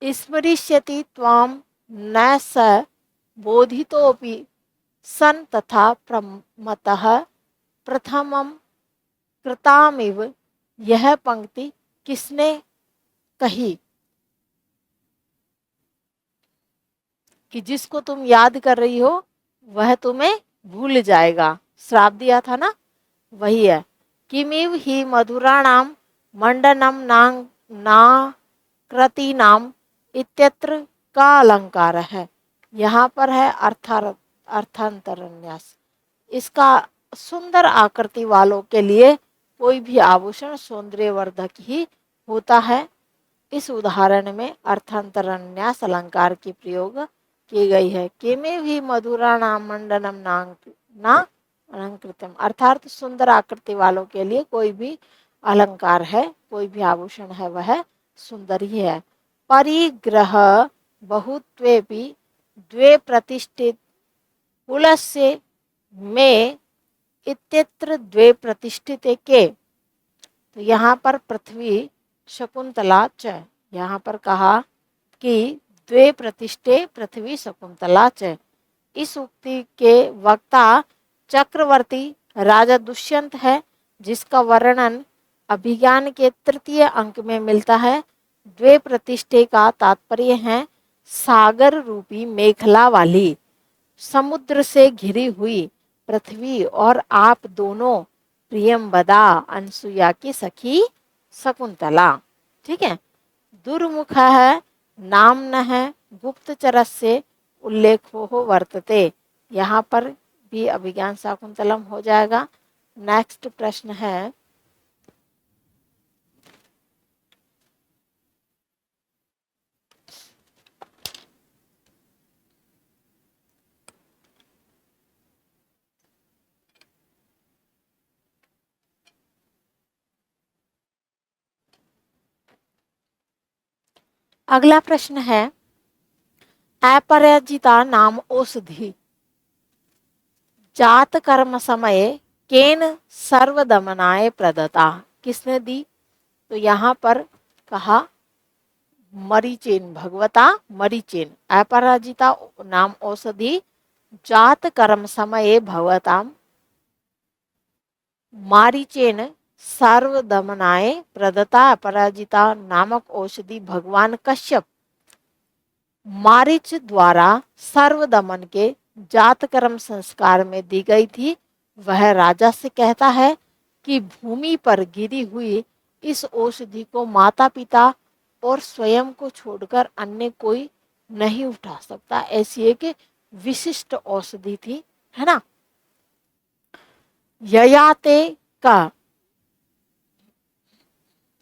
स्मरिष्यति त्वाम न स बोधितोपि सन तथा प्रमतः प्रथमम कृतामिव, यह पंक्ति किसने कही? कि जिसको तुम याद कर रही हो वह तुम्हें भूल जाएगा। श्राप दिया था ना, वही है। किमिव ही मधुराणाम मंडनम ना कृतीनाम इत्यत्र का अलंकार है। यहाँ पर है अर्थांतरन्यास। इसका सुंदर आकृति वालों के लिए कोई भी आभूषण सौंदर्यवर्धक ही होता है। इस उदाहरण में अर्थांतरन्यास अलंकार की प्रयोग की गई है। किमे भी मधुराणाम मंडनम ना अलंकृतम, अर्थात सुंदर आकृति वालों के लिए कोई भी अलंकार है, कोई भी आभूषण है, वह सुंदर ही है। परिग्रह बहुत्वेपि द्वे प्रतिष्ठित पुलस्य में इत्यत्र द्वे प्रतिष्ठित के, तो यहाँ पर पृथ्वी शकुंतला च, यहाँ पर कहा कि द्वे प्रतिष्ठे पृथ्वी शकुंतला च। इस उक्ति के वक्ता चक्रवर्ती राजा दुष्यंत है, जिसका वर्णन अभिज्ञान के तृतीय अंक में मिलता है। द्वे प्रतिष्ठे का तात्पर्य है सागर रूपी मेखला वाली, समुद्र से घिरी हुई पृथ्वी और आप दोनों प्रियंवदा अनसुया की सखी शकुंतला। ठीक है। दुर्मुख है, नाम न है, गुप्तचर से उल्लेखो हो वर्तते, यहाँ पर भी अभिज्ञान शाकुंतलम हो जाएगा। नेक्स्ट प्रश्न है अगला प्रश्न है अपराजिता नाम औषधि जात कर्म समय केन सर्वदमनाय प्रदत्ता, किसने दी? तो यहाँ पर कहा मरीचेन, भगवता मरीचेन। अपराजिता नाम औषधि जात कर्म समय भगवताम मारीचेन सर्वदमनाय प्रदत्ता अपराजिता नामक औषधि भगवान कश्यप मारीच द्वारा सर्वदमन के जातकर्म संस्कार में दी गई थी। वह राजा से कहता है कि भूमि पर गिरी हुई इस औषधि को माता पिता और स्वयं को छोड़कर अन्य कोई नहीं उठा सकता। ऐसी एक विशिष्ट औषधि थी, है ना। ययाते का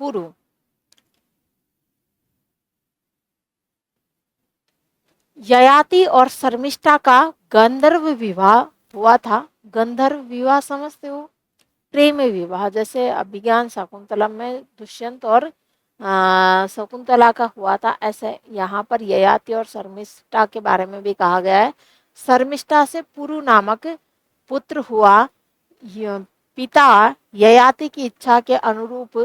पुरु, ययाति और शर्मिष्ठा का गंधर्व विवाह हुआ था। गंधर्व विवाह समझते हो, प्रेम विवाह, जैसे अभिज्ञान शाकुंतला में दुष्यंत और शकुंतला का हुआ था, ऐसे यहाँ पर ययाति और शर्मिष्ठा के बारे में भी कहा गया है। शर्मिष्ठा से पुरु नामक पुत्र हुआ। पिता ययाति की इच्छा के अनुरूप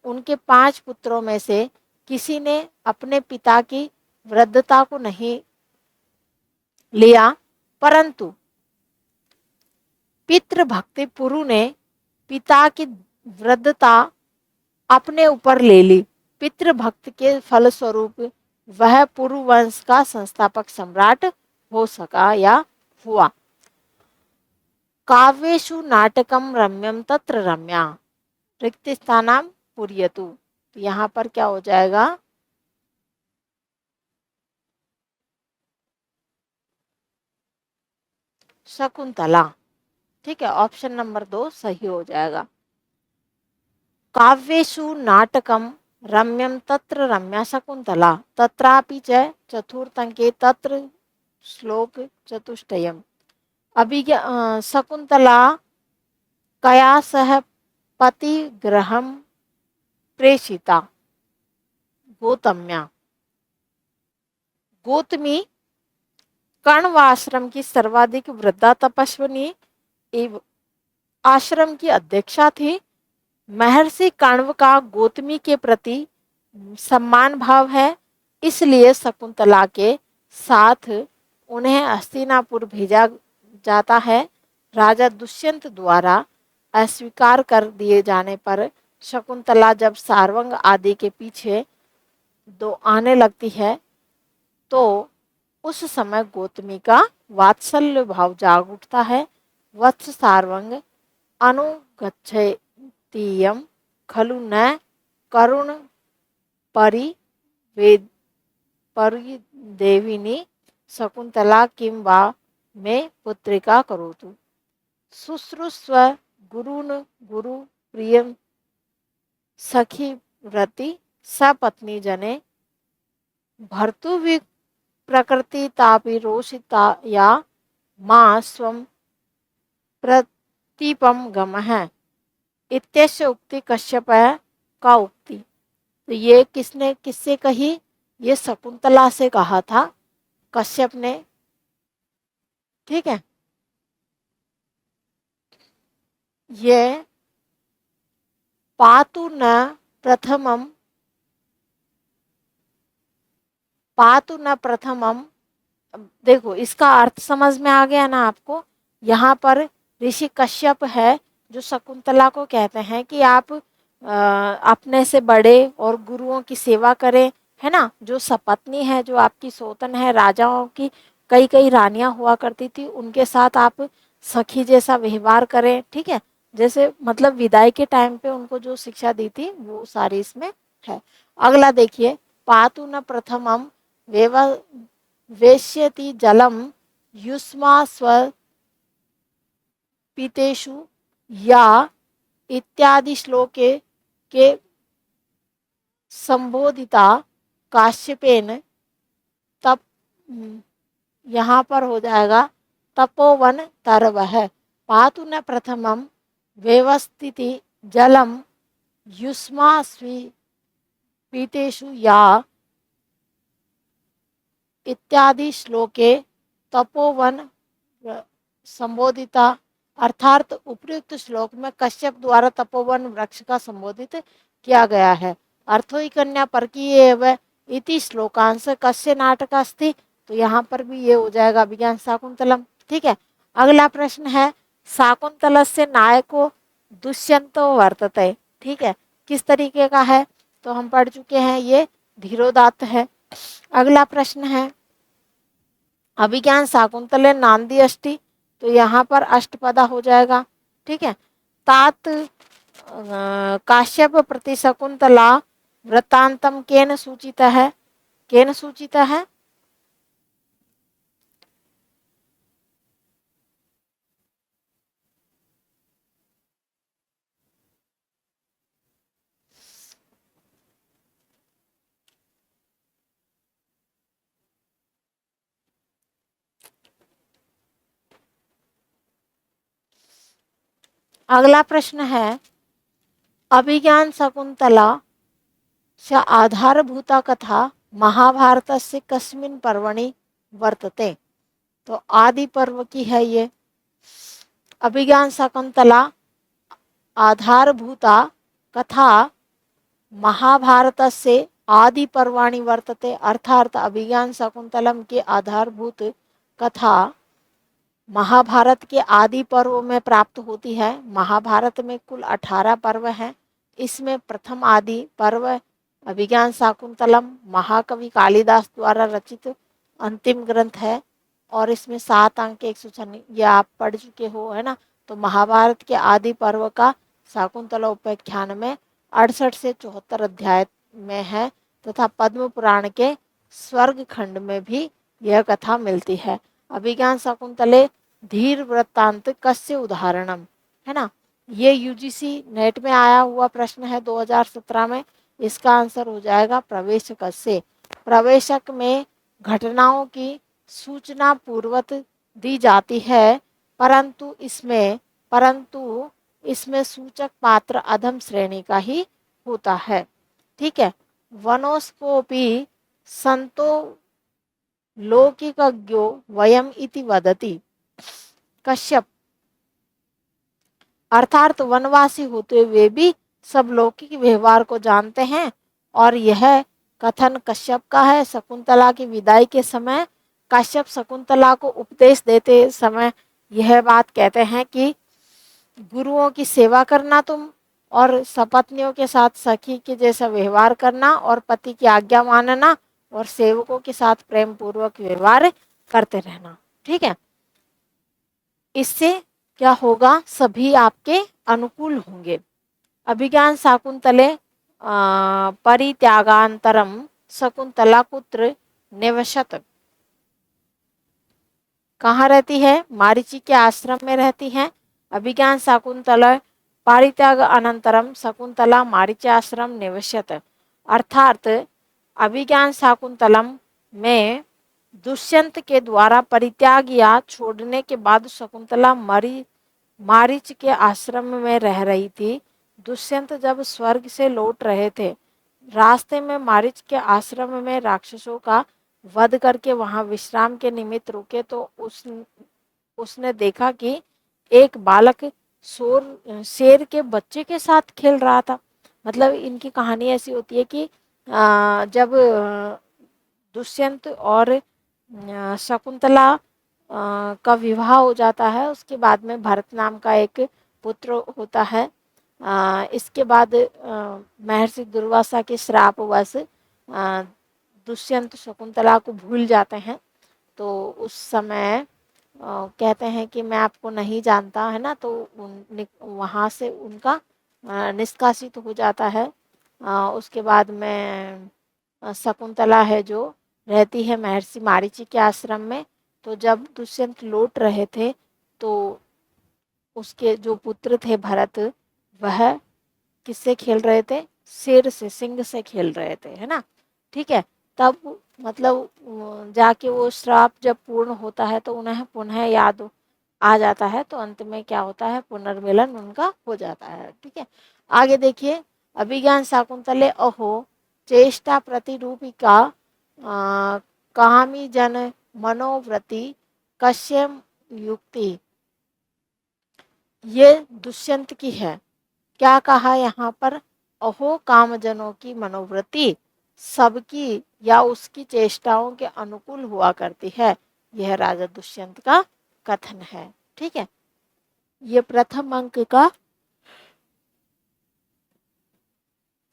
उनके 5 पुत्रों में से किसी ने अपने पिता की वृद्धता को नहीं लिया, परंतु पितृभक्ति पुरु ने पिता की वृद्धता अपने ऊपर ले ली। पितृभक्त के फलस्वरूप वह पुरु वंश का संस्थापक सम्राट हो सका या हुआ। काव्येषु नाटकम रम्यम तत्र रम्या रिक्त स्थानम पूर्यतु। तो यहाँ पर क्या हो जाएगा, शकुंतला। ठीक है, ऑप्शन नंबर 2 सही हो जाएगा। काव्येषु नाटकम रम्यम तत्र रम्या शकुंतला तत्रापि च चतुर्थंके तत्र श्लोक चतुष्टयम्। शकुंतला कया सह पतिगृहं प्रेषिता गौतम्या। गौतमी कण्व आश्रम की सर्वाधिक वृद्धा तपस्विनी एवं आश्रम की अध्यक्षा थी। महर्षि कण्व का गौतमी के प्रति सम्मान भाव है, इसलिए शकुंतला के साथ उन्हें हस्तिनापुर भेजा जाता है। राजा दुष्यंत द्वारा अस्वीकार कर दिए जाने पर शकुंतला जब सारंग आदि के पीछे दो आने लगती है तो उस समय गौतमी का वात्सल्य भाव जाग उठता है। वत्स सारंग अनुगच्छतीयं खलु न करुण परिदेविनी शकुंतला किं वा मे पुत्रिका करोतु। शुश्रूषव गुरुन् गुरु प्रियं सखी व्रति सपत्नी जने भर्तुवि प्रकृति तापि रोषिता या मां स्वं प्रतीपम गमः इत्यस्य उक्ति कश्यप का उक्ति। तो ये किसने किससे कही, ये शकुंतला से कहा था कश्यप ने। ठीक है, ये पातु न प्रथमम। देखो इसका अर्थ समझ में आ गया ना आपको। यहाँ पर ऋषि कश्यप है जो शकुंतला को कहते हैं कि आप अपने से बड़े और गुरुओं की सेवा करें, है ना। जो सपत्नी है, जो आपकी सौतन है, राजाओं की कई कई रानियां हुआ करती थी, उनके साथ आप सखी जैसा व्यवहार करें। ठीक है, जैसे मतलब विदाई के टाइम पे उनको जो शिक्षा दी थी वो सारी इसमें है। अगला देखिए, पातु न प्रथमम वेश्यति जलम युष्मा स्व पीतेषु या इत्यादि श्लोके के संबोधिता काश्यपेन तप, यहाँ पर हो जाएगा तपोवन तरवः। पातु न प्रथमम व्यवस्थिति जलम युष्मा स्वी पीतेषु या इत्यादि श्लोके तपोवन संबोधिता। अर्थात उपयुक्त श्लोक में कश्यप द्वारा तपोवन वृक्ष का संबोधित किया गया है। अर्थो ही कन्या परकीय इति श्लोकांश कस्य नाटक अस्ति। तो यहाँ पर भी ये हो जाएगा अभिज्ञान शाकुंतलम। ठीक है, अगला प्रश्न है शाकुंतल से नायको दुष्यंतो वर्तते। ठीक है, किस तरीके का है तो हम पढ़ चुके हैं, ये धीरोदात्त है। अगला प्रश्न है अभिज्ञान शाकुंतले नांदी अष्टि, तो यहाँ पर अष्टपदा हो जाएगा। ठीक है, तात काश्यप प्रति शकुंतला वृत्तांतम केन सूचित है, केन सूचित है। अगला प्रश्न है अभिज्ञान शकुंतला च आधारभूता कथा महाभारतस्य कस्मिन् पर्वणि वर्तते, तो आदि पर्व की है ये। अभिज्ञान शकुंतला आधारभूता कथा महाभारतस्य आदि पर्वाणि वर्तते, अर्थात अभिज्ञान शकुंतलम के आधारभूत कथा महाभारत के आदि पर्व में प्राप्त होती है। महाभारत में कुल 18 पर्व हैं। इसमें प्रथम आदि पर्व अभिज्ञान शाकुंतलम महाकवि कालिदास द्वारा रचित अंतिम ग्रंथ है और इसमें 7 अंक 196, ये आप पढ़ चुके हो है ना। तो महाभारत के आदि पर्व का शाकुंतला उपाख्यान में 68 से 74 अध्याय में है तथा पद्म पुराण के स्वर्ग खंड में भी यह कथा मिलती है। अभिज्ञान शाकुंतले धीर वृत्तांत कस्य उदाहरणम, है ना। ये यूजीसी नेट में आया हुआ प्रश्न है 2017 में। इसका आंसर हो जाएगा प्रवेशक से। प्रवेशक में घटनाओं की सूचना पूर्वत दी जाती है, परंतु इसमें सूचक पात्र अधम श्रेणी का ही होता है। ठीक है, वनोस्कोपी संतो लौकिकज्ञो वयम इति वदति। कश्यप अर्थात वनवासी होते हुए भी सब लौकिक व्यवहार को जानते हैं और यह कथन कश्यप का है। शकुंतला की विदाई के समय कश्यप शकुंतला को उपदेश देते समय यह बात कहते हैं कि गुरुओं की सेवा करना तुम, और सपत्नियों के साथ सखी के जैसा व्यवहार करना और पति की आज्ञा मानना और सेवकों के साथ प्रेम पूर्वक व्यवहार करते रहना। ठीक है, इससे क्या होगा, सभी आपके अनुकूल होंगे। अभिज्ञान शाकुंतले परित्यागांतरम शकुंतला कुत्र निवसत, कहाँ रहती है, मारीची के आश्रम में रहती हैं। अभिज्ञान शाकुंतला परित्याग अनंतरम शकुंतला मारीच आश्रम निवसत, अर्थात अभिज्ञान शाकुंतलम में दुष्यंत के द्वारा परित्याग या छोड़ने के बाद शकुंतला मारीच के आश्रम में रह रही थी। दुष्यंत जब स्वर्ग से लौट रहे थे, रास्ते में मारीच के आश्रम में राक्षसों का वध करके वहां विश्राम के निमित्त रुके तो उसने देखा कि एक बालक शेर के बच्चे के साथ खेल रहा था। मतलब इनकी कहानी ऐसी होती है कि जब दुष्यंत और शकुंतला का विवाह हो जाता है, उसके बाद में भरत नाम का एक पुत्र होता है। इसके बाद महर्षि दुर्वासा के श्रापवश दुष्यंत शकुंतला को भूल जाते हैं। तो उस समय कहते हैं कि मैं आपको नहीं जानता, है ना। तो वहाँ से उनका निष्कासित हो जाता है। उसके बाद में शकुंतला है जो रहती है महर्षि मारीची के आश्रम में। तो जब दुष्यंत लौट रहे थे तो उसके जो पुत्र थे भरत, वह किससे खेल रहे थे, शेर से, सिंह से खेल रहे थे, है ना। ठीक है, तब मतलब जाके वो श्राप जब पूर्ण होता है तो उन्हें पुनः याद आ जाता है। तो अंत में क्या होता है, पुनर्मिलन उनका हो जाता है। ठीक है, आगे देखिए। अभिज्ञान शाकुंतले अहो चेष्टा प्रतिरूपिका कामी जन मनोवृत्ति कश्य युक्ति, ये दुष्यंत की है। क्या कहा यहाँ पर, अहो कामजनों की मनोवृत्ति सबकी या उसकी चेष्टाओं के अनुकूल हुआ करती है, यह राजा दुष्यंत का कथन है। ठीक है, ये प्रथम अंक का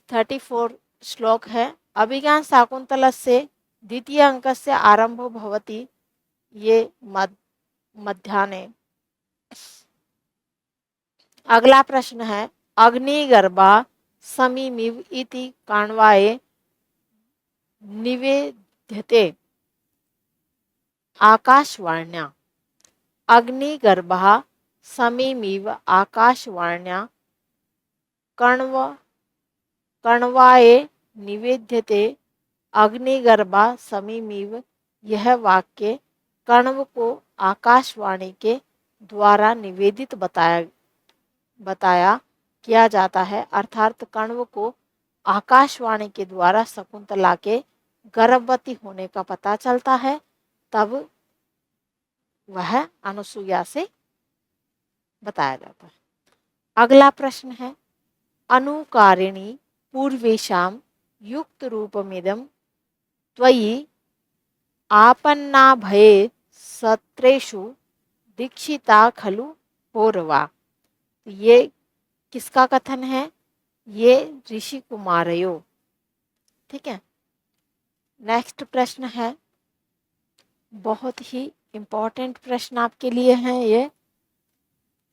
34 श्लोक है। अभिज्ञान शाकुंतलस्य द्वितीय अंकस्य आरंभो भवति, ये मध्याह्ने। अगला प्रश्न है अग्निगर्भा समीमिव इति काण्वाये निवेद्यते आकाशवाण्या। अग्निगर्भा समीमिव आकाशवाण्या कण्वाये निवेद्यते अग्निगर्भा समीमिव। यह वाक्य कण्व को आकाशवाणी के द्वारा निवेदित बताया किया जाता है, अर्थात कण्व को आकाशवाणी के द्वारा शकुंतला के गर्भवती होने का पता चलता है, तब वह अनुसुईया से बताया जाता है। अगला प्रश्न है अनुकारिणी पूर्वेशाम युक्त रूपमिदं त्वयि आपन्ना भये सत्रेषु दीक्षिता खलु पौरवा। ये किसका कथन है? ये ऋषि कुमारयो। ठीक है। नेक्स्ट प्रश्न है, बहुत ही इम्पोर्टेंट प्रश्न आपके लिए हैं ये।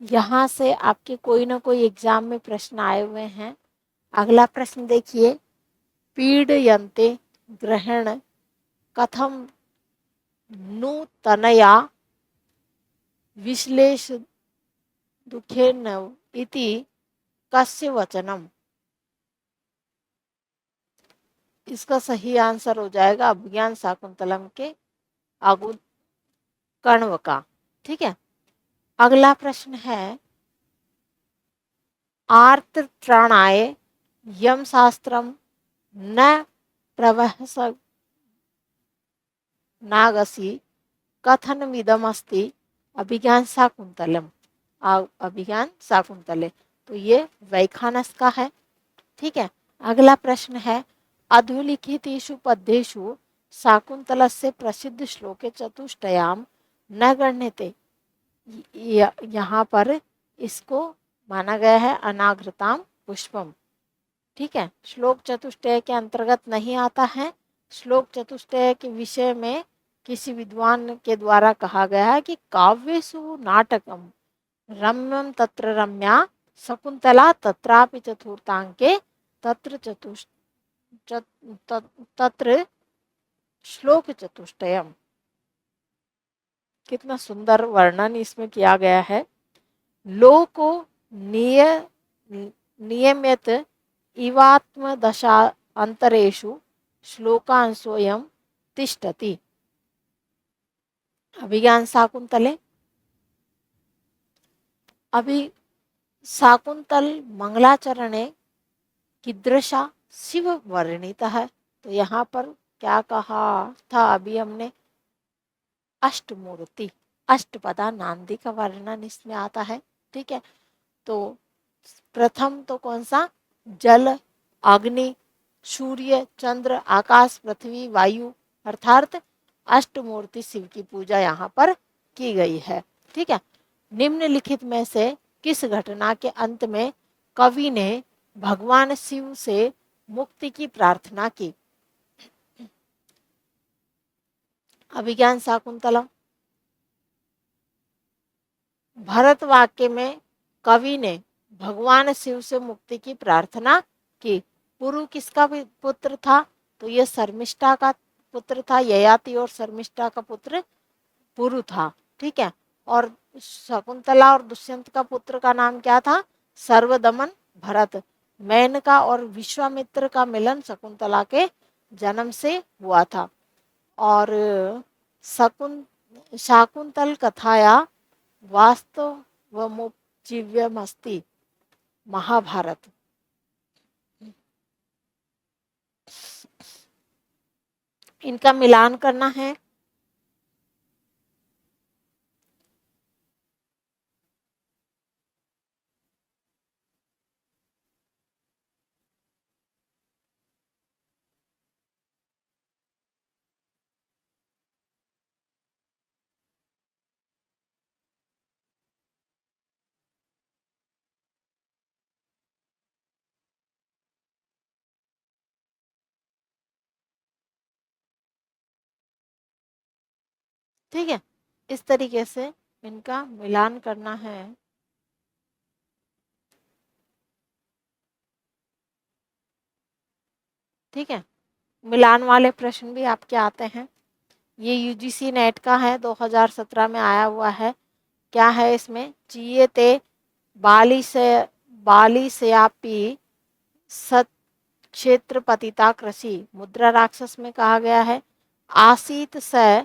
यहाँ से आपके कोई ना कोई एग्जाम में प्रश्न आए हुए हैं। अगला प्रश्न देखिए, पीडयन्ते ग्रहण कथम नूतनया विश्लेष दुखेन इति कस्य वचनम। इसका सही आंसर हो जाएगा अभिज्ञान शाकुंतलम के आगु कण्व का। ठीक है। अगला प्रश्न है आर्तत्राणाय यम शास्त्रम न प्रवहस नागसी कथनमिदमस्ति अभिज्ञान शाकुंतलम। अभिज्ञान शाकुंतले, तो ये वैखानस का है। ठीक है। अगला प्रश्न है अधोलिखितेषु पद्येषु शाकुंतलस्य प्रसिद्ध श्लोके चतुष्टयाम न गण्यते। यहाँ पर इसको माना गया है अनाघ्रताम पुष्पम। ठीक है। श्लोक चतुष्टय के अंतर्गत नहीं आता है। श्लोक चतुष्टय के विषय में किसी विद्वान के द्वारा कहा गया है कि काव्येषु नाटकम रम्यम तत्र रम्या शकुंतला तत्रापि चतुर्थांके तत्र तत्र श्लोक चतुष्टयम। कितना सुंदर वर्णन इसमें किया गया है। लोको नियम्यत इवात्म दशा अंतरेषु श्लोकांशोऽयं तिष्ठति। अभिज्ञान शाकुंतले। अभी शाकुंतल मंगलाचरणे कीदृशा शिव वर्णिता है। तो यहाँ पर क्या कहा था? अभी हमने अष्टमूर्ति अष्टपदा नांदी का वर्णन इसमें आता है। ठीक है। तो प्रथम तो कौन सा? जल, अग्नि, सूर्य, चंद्र, आकाश, पृथ्वी, वायु, अर्थात अष्टमूर्ति शिव की पूजा यहाँ पर की गई है। ठीक है। निम्नलिखित में से किस घटना के अंत में कवि ने भगवान शिव से मुक्ति की प्रार्थना की? अभिज्ञान शाकुंतलम। भरत वाक्य में कवि ने भगवान शिव से मुक्ति की प्रार्थना की। पुरु किसका पुत्र था? तो ये शर्मिष्ठा का पुत्र था। ययाति और शर्मिष्ठा का पुत्र पुरु था। ठीक है। और शकुंतला और दुष्यंत का पुत्र का नाम क्या था? सर्वदमन भरत। मेनका और विश्वामित्र का मिलन शकुंतला के जन्म से हुआ था। और शाकुंतल कथाया वास्तवमुपजीव्यमस्ति महाभारत। इनका मिलान करना है। ठीक है, इस तरीके से इनका मिलान करना है। ठीक है, मिलान वाले प्रश्न भी आपके आते हैं। ये यूजीसी नेट का है, 2017 में आया हुआ है। क्या है इसमें? चीयते बाली से बाली से आपी सत क्षेत्र पतिता कृषि। मुद्रा राक्षस में कहा गया है आसीत से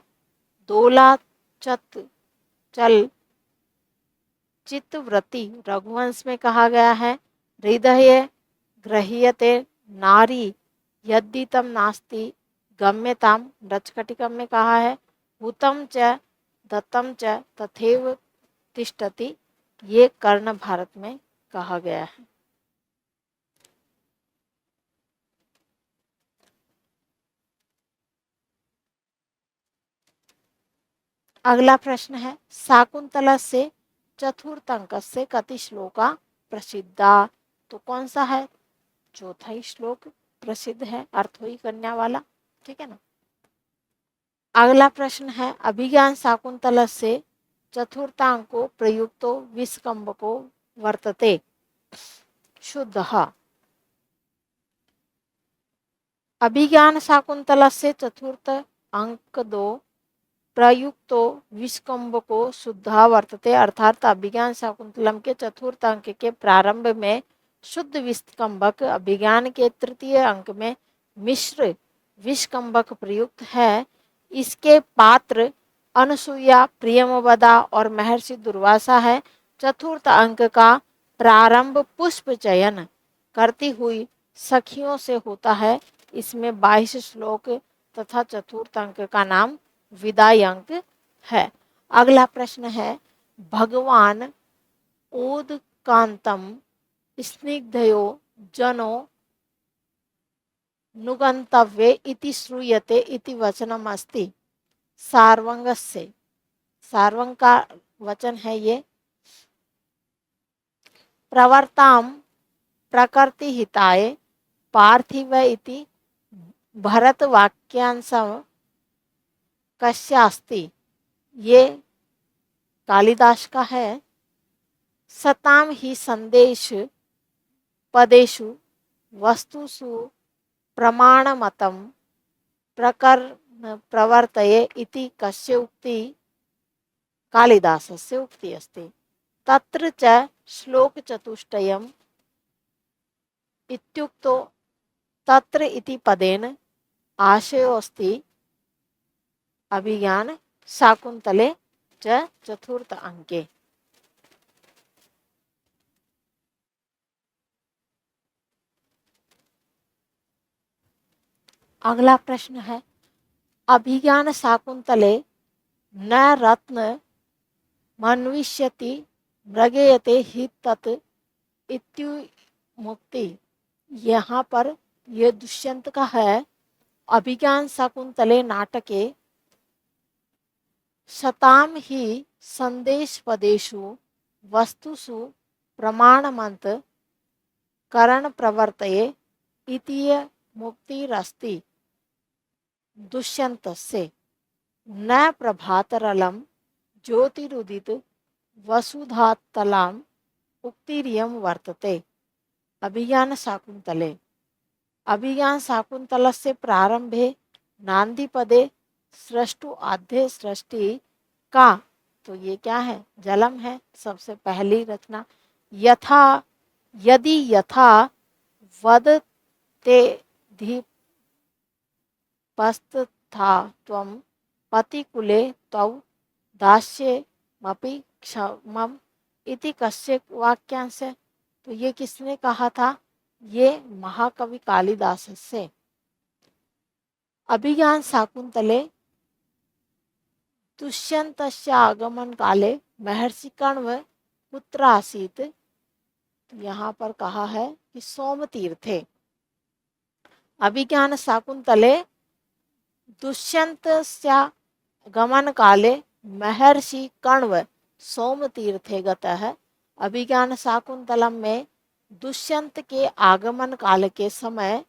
दोला चत चल चित्तवृत्ति। रघुवंश में कहा गया है हृदय गृह्यते नारी यद्दितम नास्ति गम्यताम। रचकटिकम में कहा है हुतम च दत्तम च तथैव तिष्ठति। ये कर्ण भारत में कहा गया है। अगला प्रश्न है शाकुंतला से चतुर्थ अंक से कति श्लोका प्रसिद्धा। तो कौन सा है? चौथा ही श्लोक प्रसिद्ध है, अर्थोई कन्या वाला। ठीक है ना। अगला प्रश्न है अभिज्ञान शाकुंतल से चतुर्थांको प्रयुक्तो विस्कंभको वर्तते शुद्ध। अभिज्ञान शाकुंतल से चतुर्थ अंक 2 प्रयुक्तो विस्कंभको शुद्ध वर्तते। अर्थात अभिज्ञान शाकुंतलम के चतुर्थ अंक के प्रारंभ में शुद्ध विस्कंभक, अभिज्ञान के तृतीय अंक में मिश्र विस्कंभक प्रयुक्त है। इसके पात्र अनुसुईया, प्रियमवदा और महर्षि दुर्वासा है। चतुर्थ अंक का प्रारंभ पुष्प चयन करती हुई सखियों से होता है। इसमें 22 श्लोक तथा चतुर्थ अंक का नाम विदाई अंक है। अगला प्रश्न है भगवान ओदकांतम स्निग्धयो जनो नुगंतव्ये इति श्रूयते इति वचनम अस्ति सार्वंगस्य। सार्वंग का वचन है ये। प्रवर्ताम प्रकृति हिताय पार्थिव इति भरत वाक्यांश कस्यास्ति। ये कालिदास का है। सताम ही संदेश पदेषु वस्तुषु प्रमाणमतम प्रकरण प्रवर्तये इति कस्य उक्ति? कालिदासस्य उक्ति अस्ति। तत्र च श्लोक चतुष्टयम् इत्युक्तो तत्र इति पदेन आशयोऽस्ति अभिज्ञान शाकुंतले च चतुर्थ अंके। अगला प्रश्न है अभिज्ञान शाकुंतले न रत्न मन्विष्यति मृगयते हि तत् इत्युमुक्ति। यहाँ पर यह दुष्यंत का है। अभिज्ञान शाकुंतले नाटके शताम ही संदेश पदेषु वस्तुषु प्रमाणमंत करण प्रवर्तये इति मुक्तिरस्ति दुष्यंतस्य। न प्रभातरलं ज्योतिरुदित वसुधातलाम उक्तिरियं वर्तते अभिज्ञान शाकुंतले। अभिज्ञान शाकुंतलस्य प्रारंभे नांदी पदे सृष्टु आद्य सृष्टि का। तो ये क्या है? जलम है, सबसे पहली रचना। यथा यदि यथा वदते धीपस्तथा त्वं पतिकुले तौ दास्यमपि क्षमम इति कस्य वाक्यांश। तो ये किसने कहा था? ये महाकवि कालिदास से। अभिज्ञान शाकुंतले दुष्यंतस्य आगमन काले महर्षि कण्व पुत्र आसीत। तो यहाँ पर कहा है कि सोमतीर्थे। अभिज्ञान शाकुंतले दुष्यंतस्य गमन काले महर्षि कण्व सोमतीर्थे गतः। अभिज्ञान शाकुंतलम में दुष्यंत के आगमन काल के समय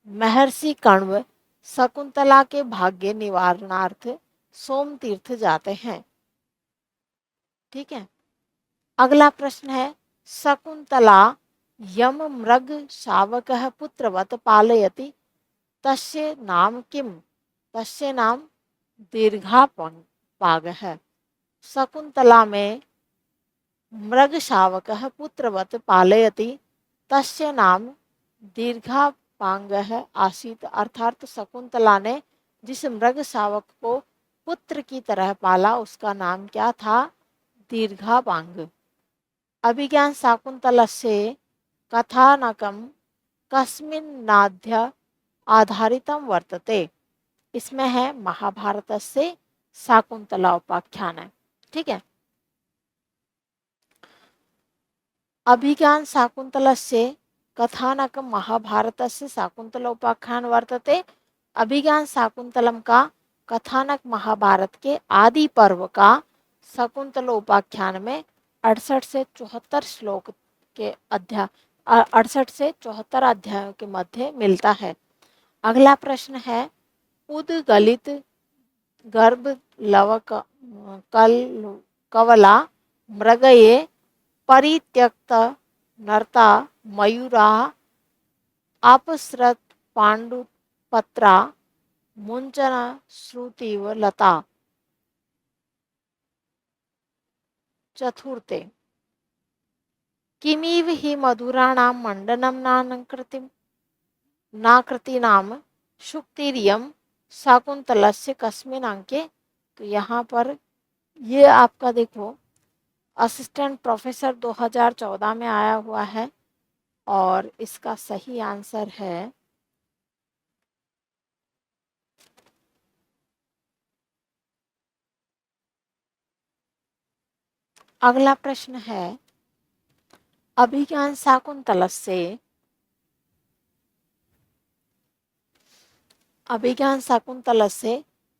महर्षि कण्व शकुंतला के भाग्य निवारणार्थ सोम तीर्थ जाते हैं। ठीक है। अगला प्रश्न है, शकुंतला यम मृग शावकः पुत्रवत पालयति तस्य नाम किम? तस्य नाम दीर्घापांगः। शकुंतला में मृग शावकः पुत्रवत पालयति तस्य नाम दीर्घापांगः आसीत। अर्थात शकुंतला ने जिस मृग शावक को पुत्र की तरह पाला उसका नाम क्या था? दीर्घापांग। अभिज्ञान शाकुंतलस्य कथानकं कस्मिन्नाद्य आधारितं वर्तते? इसमें है महाभारत से शाकुंतला उपाख्यान है। ठीक है। अभिज्ञान शाकुंतलस्य कथानकं महाभारतस्य शाकुंतला उपाख्यान वर्तते। अभिज्ञान शाकुंतलम का कथानक महाभारत के आदि पर्व का शकुंतला उपाख्यान में 68 से 74 श्लोक के अध्याय 68 से 74 अध्यायों के मध्य मिलता है। अगला प्रश्न है, उद्गलित गर्भ लवक कवला मृगये परित्यक्त नर्ता मयूरा अपसृत पांडुपत्रा मुंचन श्रुतिव लता। चतुर्थे, किमिव हि मधुराणां मंडनम नाकृतीनाम शुक्तिरियम शाकुंतलस्य कस्मिन् अंके? तो यहाँ पर ये आपका देखो असिस्टेंट प्रोफेसर 2014 में आया हुआ है और इसका सही आंसर है अगला प्रश्न है, अभिज्ञान शाकुंतलस्य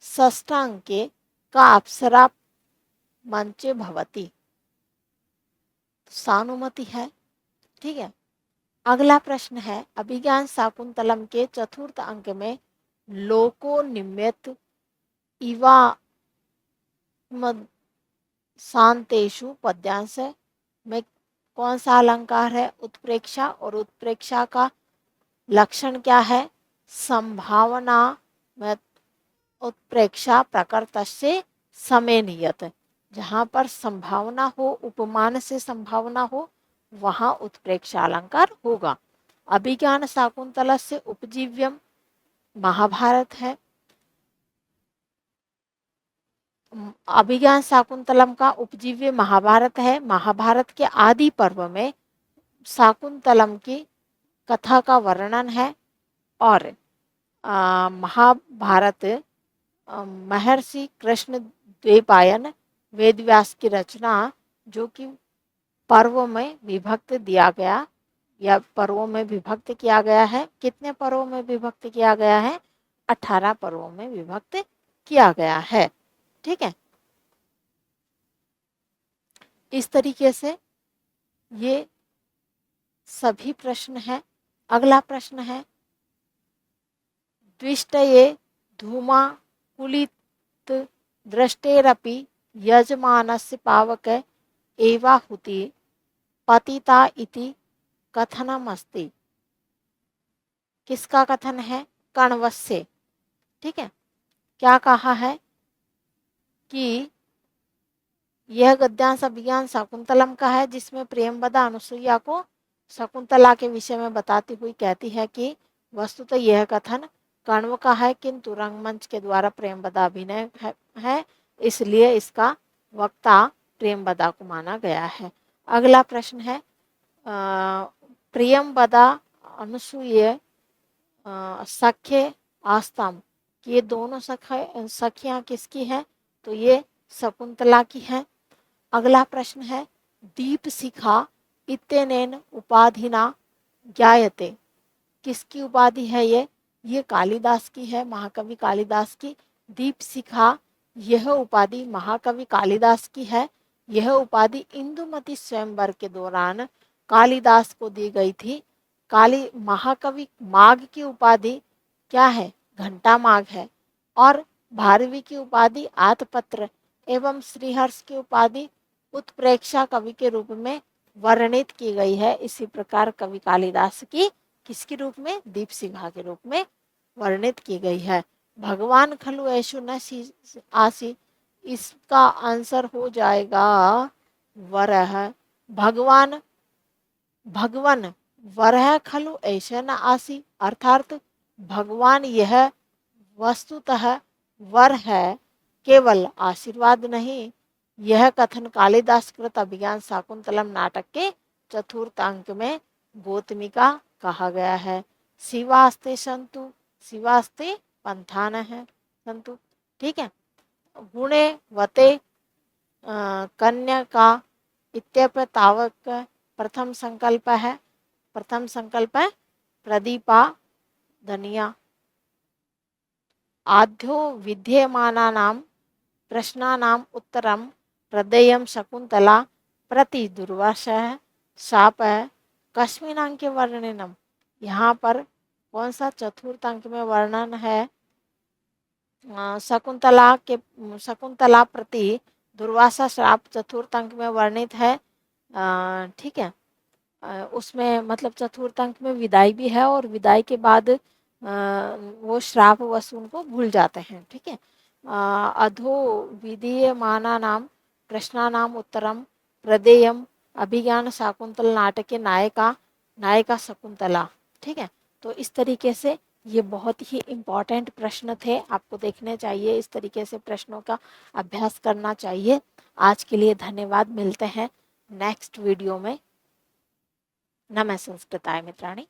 षष्ठांके का अप्सरा मंचे भवति? सानुमति है। ठीक है। अगला प्रश्न है, अभिज्ञान शाकुंतलम के चतुर्थ अंक में लोको निम्यत इवा शांतेषु पद्यांश में कौन सा अलंकार है? उत्प्रेक्षा। और उत्प्रेक्षा का लक्षण क्या है? संभावना में उत्प्रेक्षा प्रकृतस्य समय नियत। जहाँ पर संभावना हो, उपमान से संभावना हो, वहाँ उत्प्रेक्षा अलंकार होगा। अभिज्ञान शाकुंतलस्य उपजीव्यम महाभारत है। अभिज्ञान शाकुंतलम का उपजीव्य महाभारत है। महाभारत के आदि पर्व में शाकुंतलम की कथा का वर्णन है और महाभारत महर्षि कृष्ण द्वैपायन वेदव्यास की रचना जो कि पर्वों में विभक्त दिया गया या पर्वों में विभक्त किया गया है। कितने पर्वों में विभक्त किया गया है? 18 पर्वों में विभक्त किया गया है। ठीक है। इस तरीके से ये सभी प्रश्न हैं। अगला प्रश्न है, द्विष्टये धूमा कुलित दृष्टेरपि यजमानस्य पावक एवाहुति पतिता इति कथनमस्ति। किसका कथन है? कण्वस्य। ठीक है। क्या कहा है कि यह गद्यांश अभिज्ञान शाकुंतलम का है जिसमें प्रेमवदा अनुसुईया को शकुंतला के विषय में बताती हुई कहती है कि वस्तुतः यह कथन कण्व का है किंतु रंगमंच के द्वारा प्रेमवदा अभिनय है, इसलिए इसका वक्ता प्रेमवदा को माना गया है। अगला प्रश्न है, प्रियंवदा अनुसूय सख्य आस्तम, ये दोनों सखियां किसकी हैं? तो ये शकुंतला की हैं। अगला प्रश्न है, दीप शिखा इत्यनेन उपाधिना ज्ञायते, किसकी उपाधि है ये? ये कालिदास की है, महाकवि कालिदास की। दीप शिखा यह उपाधि महाकवि कालिदास की है। यह उपाधि इंदुमती स्वयंवर के दौरान कालिदास को दी गई थी। महाकवि माघ की उपाधि क्या है? घंटा माघ है। और भारवी की उपाधि आतपत्र एवं श्रीहर्ष की उपाधि उत्प्रेक्षा कवि के रूप में वर्णित की गई है। इसी प्रकार कवि कालिदास की किसके रूप में? दीपशिखा के रूप में वर्णित की गई है। भगवान खलु ऐसो न आसी, इसका आंसर हो जाएगा वरह। भगवान भगवन वरह खलु ऐसे न आसी, अर्थात भगवान यह वस्तुतः वर है, केवल आशीर्वाद नहीं। यह कथन कालिदास कृत अभिज्ञान शाकुंतलम नाटक के चतुर्थ अंक में गोतमिका कहा गया है। शिवास्ते संतु, शिवास्ते पंथान है संतु, ठीक है। गुणे वते कन्या का इत्यप्रतावक प्रथम संकल्प है। प्रथम संकल्प है प्रदीपा धनिया। आद्यो विद्यमानानां प्रश्नानाम् उत्तरं प्रदेयं शकुन्तला प्रति दुर्वासः शापः कस्मिन् अंके वर्णनम। यहाँ पर कौन सा चतुर्थ अंक में वर्णन है? शकुंतला प्रति दुर्वासा श्राप चतुर्थ अंक में वर्णित है, ठीक है। उसमें मतलब चतुर्थ अंक में विदाई भी है और विदाई के बाद वो श्राप वसून को भूल जाते हैं, ठीक है। अधो विधीयमाना नाम प्रश्ना नाम उत्तरम प्रदेयम अभिज्ञान शाकुंतल नाटक के नायिका शकुंतला, ठीक है। तो इस तरीके से ये बहुत ही इम्पॉर्टेंट प्रश्न थे, आपको देखने चाहिए, इस तरीके से प्रश्नों का अभ्यास करना चाहिए। आज के लिए धन्यवाद, मिलते हैं नेक्स्ट वीडियो में। नमः संस्कृताय मित्राणि।